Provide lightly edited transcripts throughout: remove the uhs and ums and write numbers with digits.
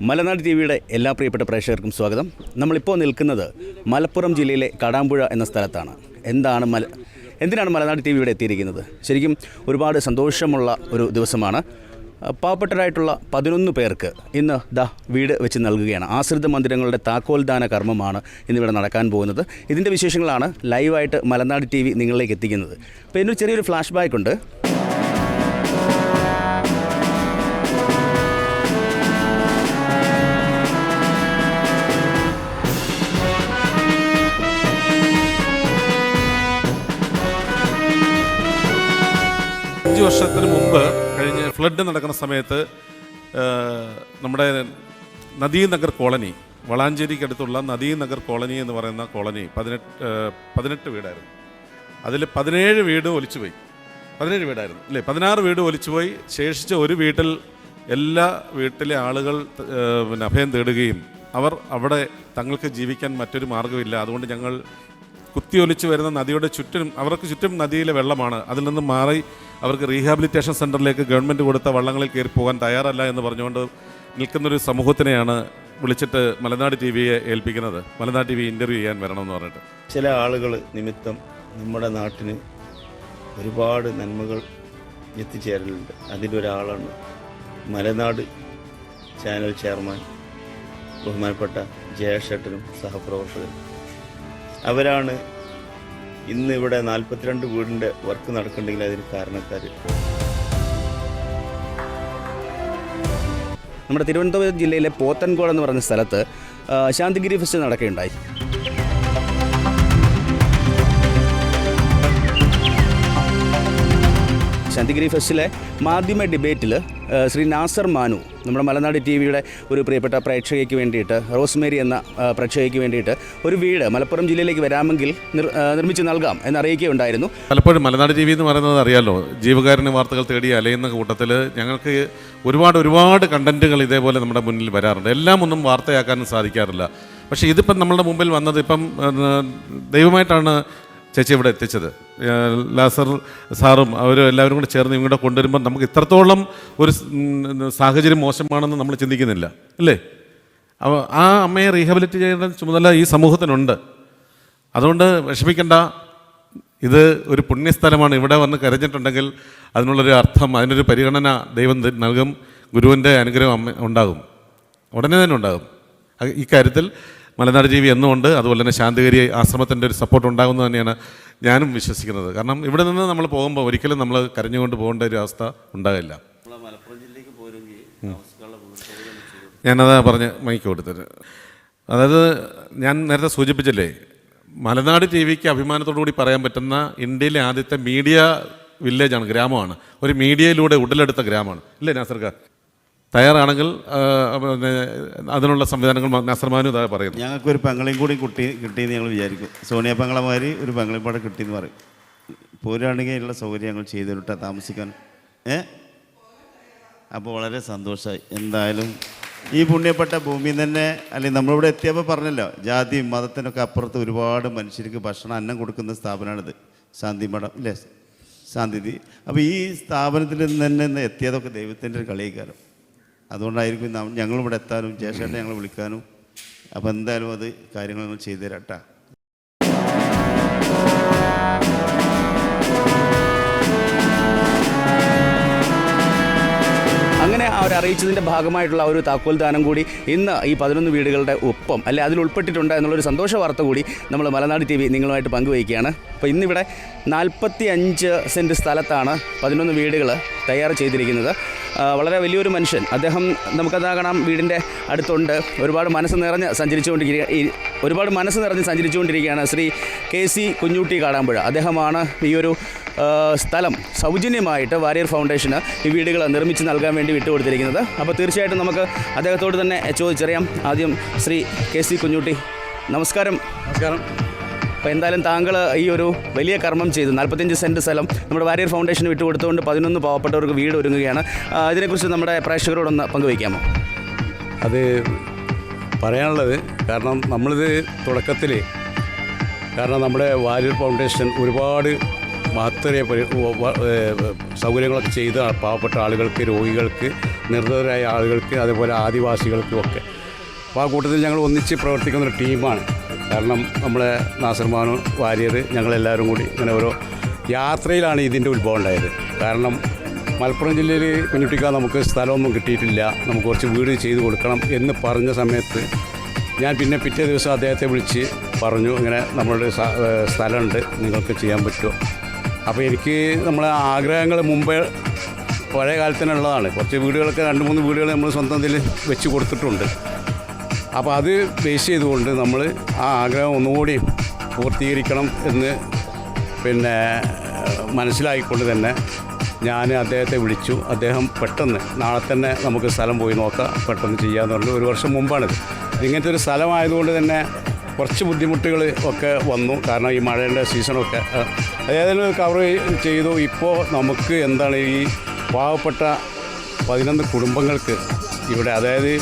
മലനാട് T വിയുടെ എല്ലാ പ്രിയപ്പെട്ട പ്രേക്ഷകർക്കും സ്വാഗതം. നമ്മളിപ്പോൾ നിൽക്കുന്നത് മലപ്പുറം ജില്ലയിലെ കാടാമ്പുഴ എന്ന സ്ഥലത്താണ്. എന്തിനാണ് മലനാട് ടി വി ഇവിടെ എത്തിയിരിക്കുന്നത്? ശരിക്കും ഒരുപാട് സന്തോഷമുള്ള ഒരു ദിവസമാണ്. പാവപ്പെട്ടവരായിട്ടുള്ള 11 പേർക്ക് ഇന്ന് വീട് വെച്ച് നൽകുകയാണ്. ആശ്രിത മന്ദിരങ്ങളുടെ താക്കോൽദാന കർമ്മമാണ് ഇന്നിവിടെ നടക്കാൻ പോകുന്നത്. ഇതിൻ്റെ വിശേഷങ്ങളാണ് ലൈവായിട്ട് മലനാട് ടി വി നിങ്ങളിലേക്ക് എത്തിക്കുന്നത്. അപ്പോൾ ഇതിനൊരു ചെറിയൊരു ഫ്ലാഷ് ബാക്ക് ഉണ്ട്. വർഷത്തിന് മുമ്പ് കഴിഞ്ഞ ഫ്ലഡ് നടക്കുന്ന സമയത്ത് നമ്മുടെ നദീനഗർ കോളനി, വളാഞ്ചേരിക്കടുത്തുള്ള നദീനഗർ കോളനി എന്ന് പറയുന്ന കോളനി 18 വീടായിരുന്നു. അതിൽ 17 വീട് ഒലിച്ചുപോയി. 17 വീടായിരുന്നു അല്ലേ? 16 വീട് ഒലിച്ചുപോയി. ശേഷിച്ച ഒരു വീട്ടിൽ എല്ലാ വീട്ടിലെ ആളുകൾ അഭയം തേടുകയും അവിടെ തങ്ങൾക്ക് ജീവിക്കാൻ മറ്റൊരു മാർഗ്ഗമില്ല. അതുകൊണ്ട് ഞങ്ങൾ കുത്തിയൊലിച്ച് വരുന്ന നദിയുടെ അവർക്ക് ചുറ്റും നദിയിലെ വെള്ളമാണ്. അതിൽ നിന്നും മാറി അവർക്ക് റീഹാബിലിറ്റേഷൻ സെൻറ്ററിലേക്ക് ഗവൺമെൻറ് കൊടുത്ത വള്ളങ്ങളിൽ കയറി പോകാൻ തയ്യാറല്ല എന്ന് പറഞ്ഞുകൊണ്ട് നിൽക്കുന്നൊരു സമൂഹത്തിനെയാണ് വിളിച്ചിട്ട് മലനാട് ടി വിയെ ഏൽപ്പിക്കുന്നത്. മലനാട് ടി വി ഇൻ്റർവ്യൂ ചെയ്യാൻ വരണമെന്ന് പറഞ്ഞിട്ട് ചില ആളുകൾ നിമിത്തം നമ്മുടെ നാട്ടിന് ഒരുപാട് നന്മകൾ എത്തിച്ചേരലുണ്ട്. അതിലൊരാളാണ് മലനാട് ചാനൽ ചെയർമാൻ ബഹുമാനപ്പെട്ട ജയേഷേട്ടനും സഹപ്രവർത്തകരും. അവരാണ് ഇന്ന് ഇവിടെ 42 വീടിൻ്റെ വർക്ക് നടക്കുന്നുണ്ടെങ്കിൽ അതിന് കാരണക്കാർ. നമ്മുടെ തിരുവനന്തപുരം ജില്ലയിലെ പോത്തൻകോട് എന്ന് പറയുന്ന സ്ഥലത്ത് ശാന്തിഗിരി ഫെസ്റ്റ് നടക്കുകയുണ്ടായി. ശാന്തിഗിരി ഫെസ്റ്റിലെ മാധ്യമ ഡിബേറ്റിൽ ശ്രീ നാസർ മാനു നമ്മുടെ മലനാട് ടി വിയുടെ ഒരു പ്രിയപ്പെട്ട പ്രേക്ഷകയ്ക്ക് വേണ്ടിയിട്ട്, റോസ്മേരി എന്ന പ്രേക്ഷകയ്ക്ക് വേണ്ടിയിട്ട് ഒരു വീട് മലപ്പുറം ജില്ലയിലേക്ക് വരാമെങ്കിൽ നിർമ്മിച്ച് നൽകാം എന്നറിയിക്കുകയുണ്ടായിരുന്നു. പലപ്പോഴും മലനാട് ടി വി എന്ന് പറയുന്നത് അറിയാമല്ലോ, ജീവകാരുണ്യ വാർത്തകൾ തേടി അലയുന്ന കൂട്ടത്തിൽ ഞങ്ങൾക്ക് ഒരുപാട് കണ്ടൻറ്റുകൾ ഇതേപോലെ നമ്മുടെ മുന്നിൽ വരാറുണ്ട്. എല്ലാം ഒന്നും വാർത്തയാക്കാനും സാധിക്കാറില്ല. പക്ഷേ ഇതിപ്പം നമ്മളുടെ മുമ്പിൽ വന്നത് ഇപ്പം ദൈവമായിട്ടാണ് ചേച്ചി ഇവിടെ എത്തിച്ചത്. ലാസർ സാറും അവരും എല്ലാവരും കൂടെ ചേർന്ന് ഇങ്ങോട്ട് കൊണ്ടുവരുമ്പോൾ നമുക്ക് ഇത്രത്തോളം ഒരു സാഹചര്യം മോശമാണെന്ന് നമ്മൾ ചിന്തിക്കുന്നില്ല അല്ലേ? ആ അമ്മയെ റീഹാബിലിറ്റ് ചെയ്യേണ്ട ചുമതല ഈ സമൂഹത്തിനുണ്ട്. അതുകൊണ്ട് വിഷമിക്കേണ്ട. ഇത് ഒരു പുണ്യസ്ഥലമാണ്. ഇവിടെ വന്ന് കരഞ്ഞിട്ടുണ്ടെങ്കിൽ അതിനുള്ളൊരു അർത്ഥം, അതിനൊരു പരിഗണന ദൈവം നൽകും. ഗുരുവിൻ്റെ അനുഗ്രഹം ഉണ്ടാകും, ഉടനെ തന്നെ ഉണ്ടാകും. ഇക്കാര്യത്തിൽ മലനാട് ടി വി എന്നുമുണ്ട്. അതുപോലെ തന്നെ ശാന്തിഗിരി ആശ്രമത്തിൻ്റെ ഒരു സപ്പോർട്ട് ഉണ്ടാകുമെന്ന് തന്നെയാണ് ഞാനും വിശ്വസിക്കുന്നത്. കാരണം ഇവിടെ നിന്ന് നമ്മൾ പോകുമ്പോൾ ഒരിക്കലും നമ്മൾ കരഞ്ഞുകൊണ്ട് പോകേണ്ട ഒരു അവസ്ഥ ഉണ്ടാകില്ല. ഞാനതാ പറഞ്ഞ് മൈക്ക് കൊടുത്തത്. അതായത് ഞാൻ നേരത്തെ സൂചിപ്പിച്ചില്ലേ, മലനാട് ടി വിക്ക് അഭിമാനത്തോടുകൂടി പറയാൻ പറ്റുന്ന ഇന്ത്യയിലെ ആദ്യത്തെ മീഡിയ വില്ലേജാണ്, ഗ്രാമമാണ്. ഒരു മീഡിയയിലൂടെ ഉടലെടുത്ത ഗ്രാമമാണ് അല്ലേ നാസർക്കാർ? തയ്യാറാണെങ്കിൽ അതിനുള്ള സംവിധാനങ്ങൾ നാസർമാനും ഇതാ പറയുന്നു. ഞങ്ങൾക്കൊരു പെങ്ങളെയും കൂടി കിട്ടിയെന്ന് ഞങ്ങൾ വിചാരിക്കും. സോണിയ പെങ്ങളമാരി ഒരു പെങ്ങളെയും കൂടെ കിട്ടിയെന്ന് പറയും. പോരാണെങ്കിൽ ഉള്ള സൗകര്യം ഞങ്ങൾ ചെയ്തിട്ടാ താമസിക്കാൻ. അപ്പോൾ വളരെ സന്തോഷമായി. എന്തായാലും ഈ പുണ്യപ്പെട്ട ഭൂമിയിൽ തന്നെ, അല്ലെങ്കിൽ നമ്മളിവിടെ എത്തിയപ്പോൾ പറഞ്ഞല്ലോ, ജാതി മതത്തിനൊക്കെ അപ്പുറത്ത് ഒരുപാട് മനുഷ്യർക്ക് ഭക്ഷണം അന്നം കൊടുക്കുന്ന സ്ഥാപനമാണിത്, ശാന്തി മഠം ഇല്ലേ, ശാന്തിതി. അപ്പോൾ ഈ സ്ഥാപനത്തിൽ നിന്ന് തന്നെ എത്തിയതൊക്കെ ദൈവത്തിൻ്റെ ഒരു കളിക്കാരം. അതുകൊണ്ടായിരിക്കും ഞങ്ങളിവിടെ എത്താനും ജേഷേട്ടനെ ഞങ്ങൾ വിളിക്കാനും. അപ്പോൾ എന്തായാലും അത് കാര്യങ്ങൾ ഞങ്ങൾ ചെയ്തു തരാട്ടാ. അങ്ങനെ അവരറിയിച്ചതിൻ്റെ ഭാഗമായിട്ടുള്ള ഒരു താക്കോൽ ദാനം കൂടി ഇന്ന് ഈ 11 വീടുകളുടെ ഒപ്പം അതിൽ ഉൾപ്പെട്ടിട്ടുണ്ട് എന്നുള്ളൊരു സന്തോഷ വാർത്ത കൂടി നമ്മൾ മലനാട് ടി വി നിങ്ങളുമായിട്ട് പങ്കുവയ്ക്കുകയാണ്. അപ്പോൾ ഇന്നിവിടെ 45 സെൻറ്റ് സ്ഥലത്താണ് 11 വീടുകൾ തയ്യാർ ചെയ്തിരിക്കുന്നത്. വളരെ വലിയൊരു മനുഷ്യൻ അദ്ദേഹം, നമുക്കതാ കാണാം, വീടിൻ്റെ അടുത്തുണ്ട്. ഒരുപാട് മനസ്സ് നിറഞ്ഞ് സഞ്ചരിച്ചുകൊണ്ടിരിക്കുകയാണ് ശ്രീ KC കുഞ്ഞൂട്ടി കാടാമ്പുഴ. അദ്ദേഹമാണ് ഈ ഒരു സ്ഥലം സൗജന്യമായിട്ട് വാരിയർ ഫൗണ്ടേഷന് ഈ വീടുകൾ നിർമ്മിച്ച് നൽകാൻ വേണ്ടി വിട്ടുകൊടുത്തിരിക്കുന്നത്. അപ്പോൾ തീർച്ചയായിട്ടും നമുക്ക് അദ്ദേഹത്തോട് തന്നെ ചോദിച്ചറിയാം. ആദ്യം ശ്രീ KC കുഞ്ഞൂട്ടി, നമസ്കാരം. നമസ്കാരം. അപ്പോൾ എന്തായാലും താങ്കൾ ഈ ഒരു വലിയ കർമ്മം ചെയ്തു. 45 സെൻറ്റ് സ്ഥലം നമ്മുടെ വാരിയർ ഫൗണ്ടേഷന് വിട്ടുകൊടുത്തുകൊണ്ട് 11 പാവപ്പെട്ടവർക്ക് വീട് ഒരുങ്ങുകയാണ്. ഇതിനെക്കുറിച്ച് നമ്മുടെ പ്രേക്ഷകരോടൊന്ന് പങ്കുവയ്ക്കാമോ? അത് പറയാനുള്ളത്, കാരണം നമ്മളിത് തുടക്കത്തിൽ, കാരണം നമ്മുടെ വാരിയർ ഫൗണ്ടേഷൻ ഒരുപാട് മഹത്തരമായ സൗകര്യങ്ങളൊക്കെ ചെയ്ത് പാവപ്പെട്ട ആളുകൾക്ക്, രോഗികൾക്ക് നിർധനരായ ആളുകൾക്ക് അതേപോലെ ആദിവാസികൾക്കും ഒക്കെ. അപ്പോൾ ആ കൂട്ടത്തിൽ ഞങ്ങൾ ഒന്നിച്ച് പ്രവർത്തിക്കുന്നൊരു ടീമാണ്. കാരണം നമ്മളെ നാസർമാനു വാര്യർ ഞങ്ങളെല്ലാവരും കൂടി ഇങ്ങനെ ഓരോ യാത്രയിലാണ് ഇതിൻ്റെ ഉത്ഭവം ഉണ്ടായത്. കാരണം മലപ്പുറം ജില്ലയിൽ കുഞ്ഞുട്ടിക്ക നമുക്ക് സ്ഥലമൊന്നും കിട്ടിയിട്ടില്ല, നമുക്ക് കുറച്ച് വീട് ചെയ്ത് കൊടുക്കണം എന്ന് പറഞ്ഞ സമയത്ത് ഞാൻ പിന്നെ പിറ്റേ ദിവസം അദ്ദേഹത്തെ വിളിച്ച് പറഞ്ഞു, ഇങ്ങനെ നമ്മളുടെ സ്ഥലമുണ്ട്, നിങ്ങൾക്ക് ചെയ്യാൻ പറ്റുമോ? അപ്പോൾ എനിക്ക് നമ്മളെ ആഗ്രഹങ്ങൾ മുമ്പേ പഴയ കാലത്ത് തന്നെ ഉള്ളതാണ്. കുറച്ച് വീടുകളൊക്കെ 2-3 വീടുകൾ നമ്മൾ സ്വന്തത്തിൽ വെച്ച് കൊടുത്തിട്ടുണ്ട്. അപ്പോൾ അത് ബേസ് ചെയ്തുകൊണ്ട് നമ്മൾ ആ ആഗ്രഹം ഒന്നുകൂടി പൂർത്തീകരിക്കണം എന്ന് പിന്നെ മനസ്സിലാക്കിക്കൊണ്ട് തന്നെ ഞാൻ അദ്ദേഹത്തെ വിളിച്ചു. അദ്ദേഹം പെട്ടെന്ന് നാളെ തന്നെ നമുക്ക് സ്ഥലം പോയി നോക്കാം, പെട്ടെന്ന് ചെയ്യാമെന്ന് പറഞ്ഞു. 1 വർഷം മുമ്പാണിത്. ഇങ്ങനത്തെ ഒരു സ്ഥലമായതുകൊണ്ട് തന്നെ കുറച്ച് ബുദ്ധിമുട്ടുകൾ ഒക്കെ വന്നു. കാരണം ഈ മഴയുടെ സീസണൊക്കെ ഏതായാലും കവർ ചെയ്തു. ഇപ്പോൾ നമുക്ക് എന്താണ് ഈ പാവപ്പെട്ട 11 കുടുംബങ്ങൾക്ക് ഇവിടെ, അതായത്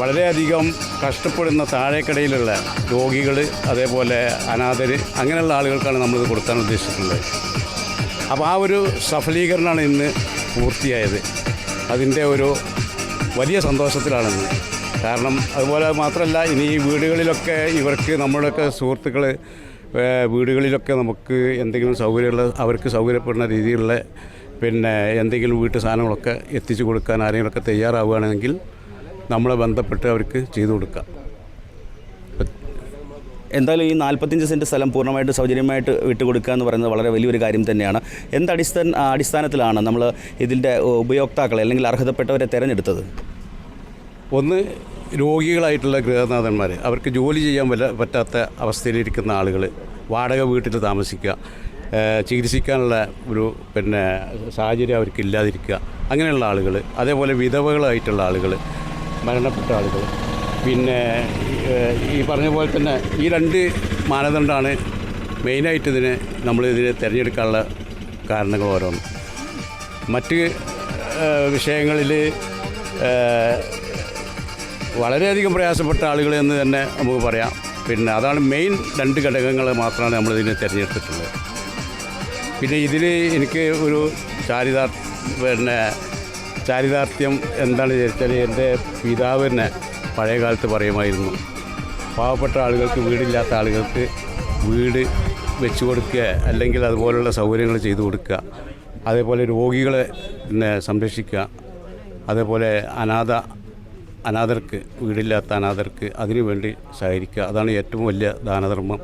വളരെയധികം കഷ്ടപ്പെടുന്ന താഴേക്കടയിലുള്ള രോഗികൾ, അതേപോലെ അനാഥർ, അങ്ങനെയുള്ള ആളുകൾക്കാണ് നമ്മളിത് കൊടുക്കാൻ ഉദ്ദേശിച്ചിട്ടുള്ളത്. അപ്പോൾ ആ ഒരു സഫലീകരണമാണ് ഇന്ന് പൂർത്തിയായത്. അതിൻ്റെ ഒരു വലിയ സന്തോഷത്തിലാണെന്ന്. കാരണം അതുപോലെ മാത്രമല്ല, ഇനി ഈ വീടുകളിലൊക്കെ ഇവർക്ക് നമ്മുടെയൊക്കെ സുഹൃത്തുക്കൾ വീടുകളിലൊക്കെ നമുക്ക് എന്തെങ്കിലും സൗകര്യമുള്ള, അവർക്ക് സൗകര്യപ്പെടുന്ന രീതിയിലുള്ള പിന്നെ എന്തെങ്കിലും വീട്ടു സാധനങ്ങളൊക്കെ എത്തിച്ചു കൊടുക്കാൻ ആരെങ്കിലുമൊക്കെ തയ്യാറാവുകയാണെങ്കിൽ നമ്മളെ ബന്ധപ്പെട്ട് അവർക്ക് ചെയ്തു കൊടുക്കാം. എന്തായാലും ഈ 45 സെൻറ്റ് സ്ഥലം പൂർണ്ണമായിട്ട് സൗജന്യമായിട്ട് വിട്ടുകൊടുക്കുക എന്ന് പറയുന്നത് വളരെ വലിയൊരു കാര്യം തന്നെയാണ്. അടിസ്ഥാനത്തിലാണ് നമ്മൾ ഇതിൻ്റെ ഉപയോക്താക്കളെ അല്ലെങ്കിൽ അർഹതപ്പെട്ടവരെ തിരഞ്ഞെടുത്തത്? ഒന്ന്, രോഗികളായിട്ടുള്ള ഗൃഹനാഥന്മാർ, അവർക്ക് ജോലി ചെയ്യാൻ പറ്റാത്ത അവസ്ഥയിലിരിക്കുന്ന ആളുകൾ, വാടക വീട്ടിൽ താമസിക്കുക, ചികിത്സിക്കാനുള്ള ഒരു പിന്നെ സാഹചര്യം അവർക്ക് ഇല്ലാതിരിക്കുക, അങ്ങനെയുള്ള ആളുകൾ. അതേപോലെ വിധവകളായിട്ടുള്ള ആളുകൾ, മരണപ്പെട്ട ആളുകൾ. പിന്നെ ഈ പറഞ്ഞ പോലെ തന്നെ ഈ 2 മാനദണ്ഡമാണ് മെയിനായിട്ട് നമ്മളിതിനെ തിരഞ്ഞെടുക്കാനുള്ള കാരണങ്ങൾ ഓരോന്ന്. മറ്റ് വിഷയങ്ങളിൽ വളരെയധികം പ്രയാസപ്പെട്ട ആളുകൾ എന്ന് തന്നെ നമുക്ക് പറയാം. പിന്നെ അതാണ് മെയിൻ 2 ഘടകങ്ങൾ മാത്രമാണ് നമ്മളിതിനെ തിരഞ്ഞെടുത്തിട്ടുള്ളത്. പിന്നെ ഇതിൽ എനിക്ക് ഒരു ചാരിതാർത്ഥ്യം എന്താണെന്ന് ചോദിച്ചാൽ, എൻ്റെ പിതാവ് തന്നെ പഴയ കാലത്ത് പറയുമായിരുന്നു, പാവപ്പെട്ട ആളുകൾക്ക്, വീടില്ലാത്ത ആളുകൾക്ക് വീട് വെച്ച് കൊടുക്കുക, അല്ലെങ്കിൽ അതുപോലുള്ള സൗകര്യങ്ങൾ ചെയ്തു കൊടുക്കുക, അതേപോലെ രോഗികളെ പിന്നെ സംരക്ഷിക്കുക, അതേപോലെ അനാഥർക്ക്, വീടില്ലാത്ത അനാഥർക്ക് അതിനു വേണ്ടി സഹകരിക്കുക, അതാണ് ഏറ്റവും വലിയ ദാനധർമ്മം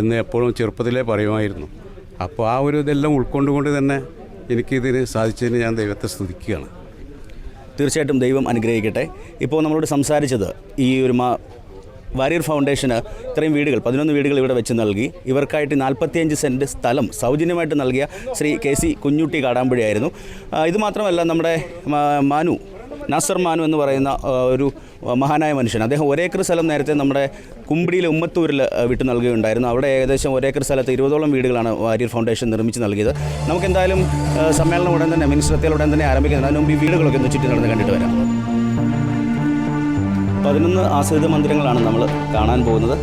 എന്ന് എപ്പോഴും ചെറുപ്പത്തിലേ പറയുമായിരുന്നു. അപ്പോൾ ആ ഒരു ഇതെല്ലാം ഉൾക്കൊണ്ടുകൊണ്ട് തന്നെ എനിക്കിതിന് സാധിച്ചതിന് ഞാൻ ദൈവത്തെ സ്തുതിക്കുകയാണ്. തീർച്ചയായിട്ടും ദൈവം അനുഗ്രഹിക്കട്ടെ. ഇപ്പോൾ നമ്മളോട് സംസാരിച്ചത് ഈ ഒരു വാരിയർ ഫൗണ്ടേഷന് ഇത്രയും വീടുകൾ, 11 വീടുകൾ ഇവിടെ വെച്ച് നൽകി. ഇവർക്കായിട്ട് 45 സെൻറ്റ് സ്ഥലം സൗജന്യമായിട്ട് നൽകിയ ശ്രീ KC കുഞ്ഞുട്ടി കാടാമ്പുഴയായിരുന്നു. ഇതുമാത്രമല്ല, നമ്മുടെ നാസർ മാനു എന്ന് പറയുന്ന ഒരു മഹാനായ മനുഷ്യൻ, അദ്ദേഹം 1 ഏക്കർ സ്ഥലം നേരത്തെ നമ്മുടെ കുമ്പിടിയിലെ ഉമ്മത്തൂരിൽ വിട്ടു നൽകുകയുണ്ടായിരുന്നു. അവിടെ ഏകദേശം 1 ഏക്കർ സ്ഥലത്ത് 20ഓളം വീടുകളാണ് വാരിയർ ഫൗണ്ടേഷൻ നിർമ്മിച്ച് നൽകിയത്. നമുക്കെന്തായാലും സമ്മേളനം ഉടൻ തന്നെ, മിനിസ്റ്റർ ഉടൻ തന്നെ ആരംഭിക്കുന്നത്. അതിന് മുമ്പ് ഈ വീടുകളൊക്കെ ഒന്ന് ചുറ്റി നടന്ന് കണ്ടിട്ട് വരാം. 11 ആശ്രിത മന്ദിരങ്ങളാണ് നമ്മൾ കാണാൻ പോകുന്നത്.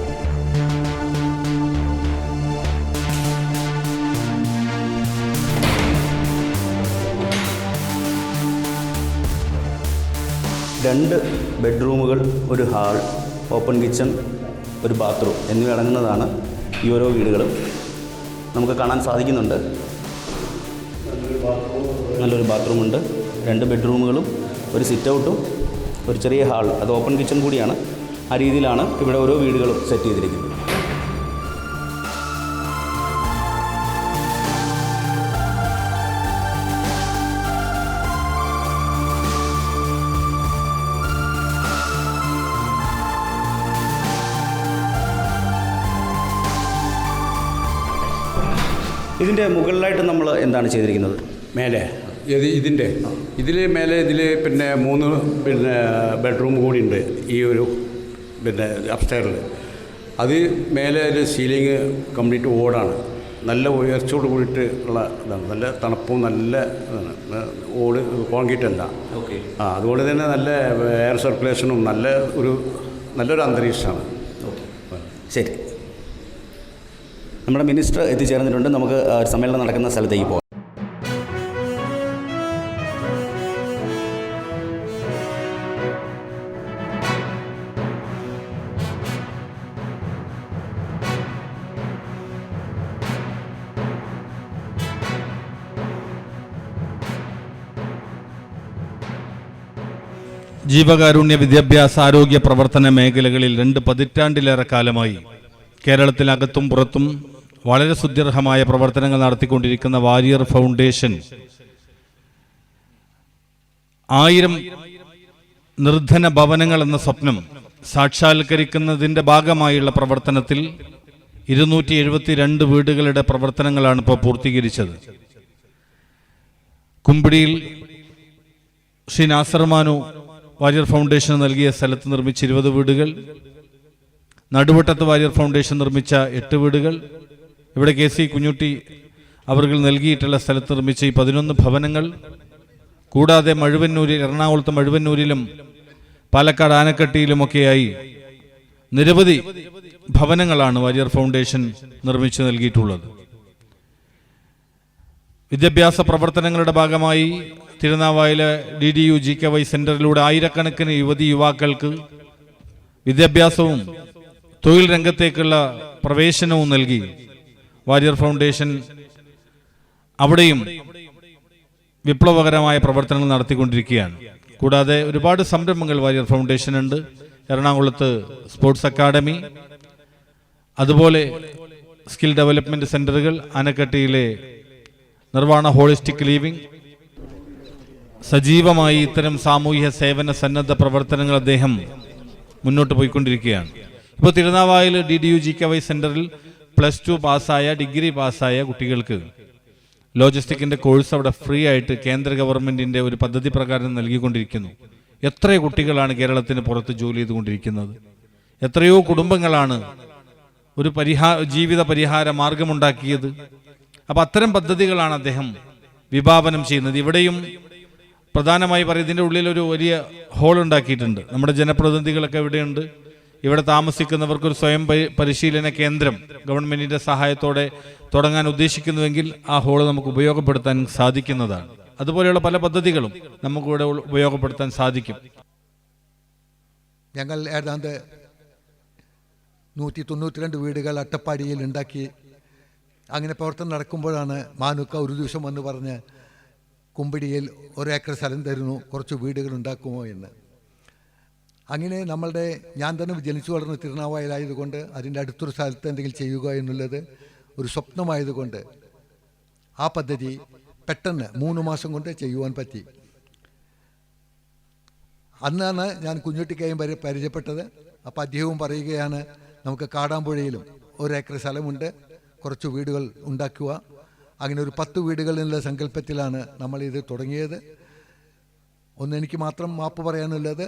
രണ്ട് ബെഡ്റൂമുകൾ, ഒരു ഹാൾ, ഓപ്പൺ കിച്ചൺ, ഒരു ബാത്റൂം എന്നിവ അടങ്ങുന്നതാണ് ഈ ഓരോ വീടുകളും. നമുക്ക് കാണാൻ സാധിക്കുന്നുണ്ട്. നല്ലൊരു ബാത്റൂമുണ്ട്, 2 ബെഡ്റൂമുകളും, ഒരു സിറ്റ് ഔട്ടും, ഒരു ചെറിയ ഹാൾ, അത് ഓപ്പൺ കിച്ചൺ കൂടിയാണ്. ആ രീതിയിലാണ് ഇവിടെ ഓരോ വീടുകളും സെറ്റ് ചെയ്തിരിക്കുന്നത്. ഇതിൻ്റെ മുകളിലായിട്ട് നമ്മൾ എന്താണ് ചെയ്തിരിക്കുന്നത്? മേലെ ഇതിൽ മേലെ പിന്നെ 3 പിന്നെ ബെഡ്റൂം കൂടിയുണ്ട് ഈ ഒരു പിന്നെ അപ്സ്റ്റെയറിൽ. അത് മേലെ ഒരു സീലിംഗ് കംപ്ലീറ്റ് ഓടാണ്, നല്ല ഉയർച്ചയോട് കൂടിയിട്ട് ഉള്ള ഇതാണ്. നല്ല തണുപ്പും നല്ല ഇതാണ്. ഓട് കോൺക്രീറ്റ് അല്ല. ഓക്കെ. അതുകൊണ്ട് തന്നെ നല്ല എയർ സർക്കുലേഷനും നല്ലൊരു അന്തരീക്ഷമാണ്. ശരി, നമ്മുടെ മിനിസ്റ്റർ എത്തിച്ചേർന്നിട്ടുണ്ട്. നമുക്ക് സമ്മേളനം നടക്കുന്ന സ്ഥലത്തേക്ക് പോകാം. ജീവകാരുണ്യ വിദ്യാഭ്യാസ ആരോഗ്യ പ്രവർത്തന മേഖലകളിൽ 2 പതിറ്റാണ്ടിലേറെ കാലമായി കേരളത്തിനകത്തും പുറത്തും വളരെ സുദീർഘമായ പ്രവർത്തനങ്ങൾ നടത്തിക്കൊണ്ടിരിക്കുന്ന വാരിയർ ഫൗണ്ടേഷൻ 1000 നിർധന ഭവനങ്ങൾ എന്ന സ്വപ്നം സാക്ഷാത്കരിക്കുന്നതിൻ്റെ ഭാഗമായുള്ള പ്രവർത്തനത്തിൽ 272 വീടുകളുടെ പ്രവർത്തനങ്ങളാണ് ഇപ്പോൾ പൂർത്തീകരിച്ചത്. കുമ്പിടിയിൽ ശ്രീ നാസർ മാനു വാരിയർ ഫൗണ്ടേഷൻ നൽകിയ സ്ഥലത്ത് നിർമ്മിച്ച 20 വീടുകൾ, നടുവട്ടത്ത് വാരിയർ ഫൗണ്ടേഷൻ നിർമ്മിച്ച 8 വീടുകൾ, ഇവിടെ KC കുഞ്ഞുട്ടി അവർ നൽകിയിട്ടുള്ള സ്ഥലത്ത് നിർമ്മിച്ച ഈ 11 ഭവനങ്ങൾ, കൂടാതെ മഴുവന്നൂരിൽ, എറണാകുളത്ത് മഴുവന്നൂരിലും പാലക്കാട് ആനക്കട്ടിയിലുമൊക്കെയായി നിരവധി ഭവനങ്ങളാണ് വാരിയർ ഫൗണ്ടേഷൻ നിർമ്മിച്ചു നൽകിയിട്ടുള്ളത്. വിദ്യാഭ്യാസ പ്രവർത്തനങ്ങളുടെ ഭാഗമായി തിരുനാവായിലെ DDU GKY സെന്ററിലൂടെ ആയിരക്കണക്കിന് യുവാക്കൾക്ക് വിദ്യാഭ്യാസവും തൊഴിൽ രംഗത്തേക്കുള്ള പ്രവേശനവും നൽകി വാരിയർ ഫൗണ്ടേഷൻ അവിടെയും വിപ്ലവകരമായ പ്രവർത്തനങ്ങൾ നടത്തിക്കൊണ്ടിരിക്കുകയാണ്. കൂടാതെ ഒരുപാട് സംരംഭങ്ങൾ വാരിയർ ഫൗണ്ടേഷൻ ഉണ്ട്. എറണാകുളത്ത് സ്പോർട്സ് അക്കാഡമി, അതുപോലെ സ്കിൽ ഡെവലപ്മെന്റ് സെന്ററുകൾ, ആനക്കട്ടിയിലെ നിർവാണ ഹോളിസ്റ്റിക് ലിവിംഗ്, സജീവമായി ഇത്തരം സാമൂഹ്യ സേവന സന്നദ്ധ പ്രവർത്തനങ്ങൾ അദ്ദേഹം മുന്നോട്ട് പോയിക്കൊണ്ടിരിക്കുകയാണ്. ഇപ്പോൾ തിരുനാവായിൽ DDU GKY സെന്ററിൽ +2 പാസ്സായ, ഡിഗ്രി പാസ്സായ കുട്ടികൾക്ക് ലോജിസ്റ്റിക്കിൻ്റെ കോഴ്സ് അവിടെ ഫ്രീ ആയിട്ട് കേന്ദ്ര ഗവൺമെൻറ്റിൻ്റെ ഒരു പദ്ധതി പ്രകാരം നൽകിക്കൊണ്ടിരിക്കുന്നു. എത്രയോ കുട്ടികളാണ് കേരളത്തിന് പുറത്ത് ജോലി ചെയ്തുകൊണ്ടിരിക്കുന്നത്. എത്രയോ കുടുംബങ്ങളാണ് ഒരു ജീവിത പരിഹാര മാർഗമുണ്ടാക്കിയത്. അപ്പം അത്തരം പദ്ധതികളാണ് അദ്ദേഹം വിഭാവനം ചെയ്യുന്നത്. ഇവിടെയും പ്രധാനമായി പറയും, ഇതിൻ്റെ ഉള്ളിൽ ഒരു വലിയ ഹോൾ ഉണ്ടാക്കിയിട്ടുണ്ട്. നമ്മുടെ ജനപ്രതിനിധികളൊക്കെ ഇവിടെയുണ്ട്. ഇവിടെ താമസിക്കുന്നവർക്കൊരു സ്വയം പരിശീലന കേന്ദ്രം ഗവൺമെൻറ്റിൻ്റെ സഹായത്തോടെ തുടങ്ങാൻ ഉദ്ദേശിക്കുന്നുവെങ്കിൽ ആ ഹോള് നമുക്ക് ഉപയോഗപ്പെടുത്താൻ സാധിക്കുന്നതാണ്. അതുപോലെയുള്ള പല പദ്ധതികളും നമുക്കിവിടെ ഉപയോഗപ്പെടുത്താൻ സാധിക്കും. ഞങ്ങൾ ഏതാണ്ട് 192 വീടുകൾ അട്ടപ്പാടിയിൽ ഉണ്ടാക്കി. അങ്ങനെ പ്രവർത്തനം നടക്കുമ്പോഴാണ് മാനുക്ക ഒരു ദിവസം വന്ന് പറഞ്ഞ് കുമ്പിടിയിൽ 1 ഏക്കർ സ്ഥലം തരുന്നു, കുറച്ച് വീടുകൾ ഉണ്ടാക്കുമോ എന്ന്. അങ്ങനെ ഞാൻ തന്നെ ജനിച്ചു വളർന്ന തിരുനാവായിലായതുകൊണ്ട് അതിൻ്റെ അടുത്തൊരു സ്ഥലത്ത് എന്തെങ്കിലും ചെയ്യുക എന്നുള്ളത് ഒരു സ്വപ്നമായതുകൊണ്ട് ആ പദ്ധതി പെട്ടെന്ന് 3 മാസം കൊണ്ട് ചെയ്യുവാൻ പറ്റി. അന്നാണ് ഞാൻ കുഞ്ഞുട്ടിക്കായും പരിചയപ്പെട്ടത്. അപ്പോൾ അദ്ദേഹവും പറയുകയാണ്, നമുക്ക് കാടാമ്പുഴയിലും 1 ഏക്കർ സ്ഥലമുണ്ട്, കുറച്ച് വീടുകൾ ഉണ്ടാക്കുക. അങ്ങനെ ഒരു 10 വീടുകൾ എന്നുള്ള സങ്കല്പത്തിലാണ് നമ്മളിത് തുടങ്ങിയത്. എനിക്ക് മാത്രം മാപ്പ് പറയാനുള്ളത്,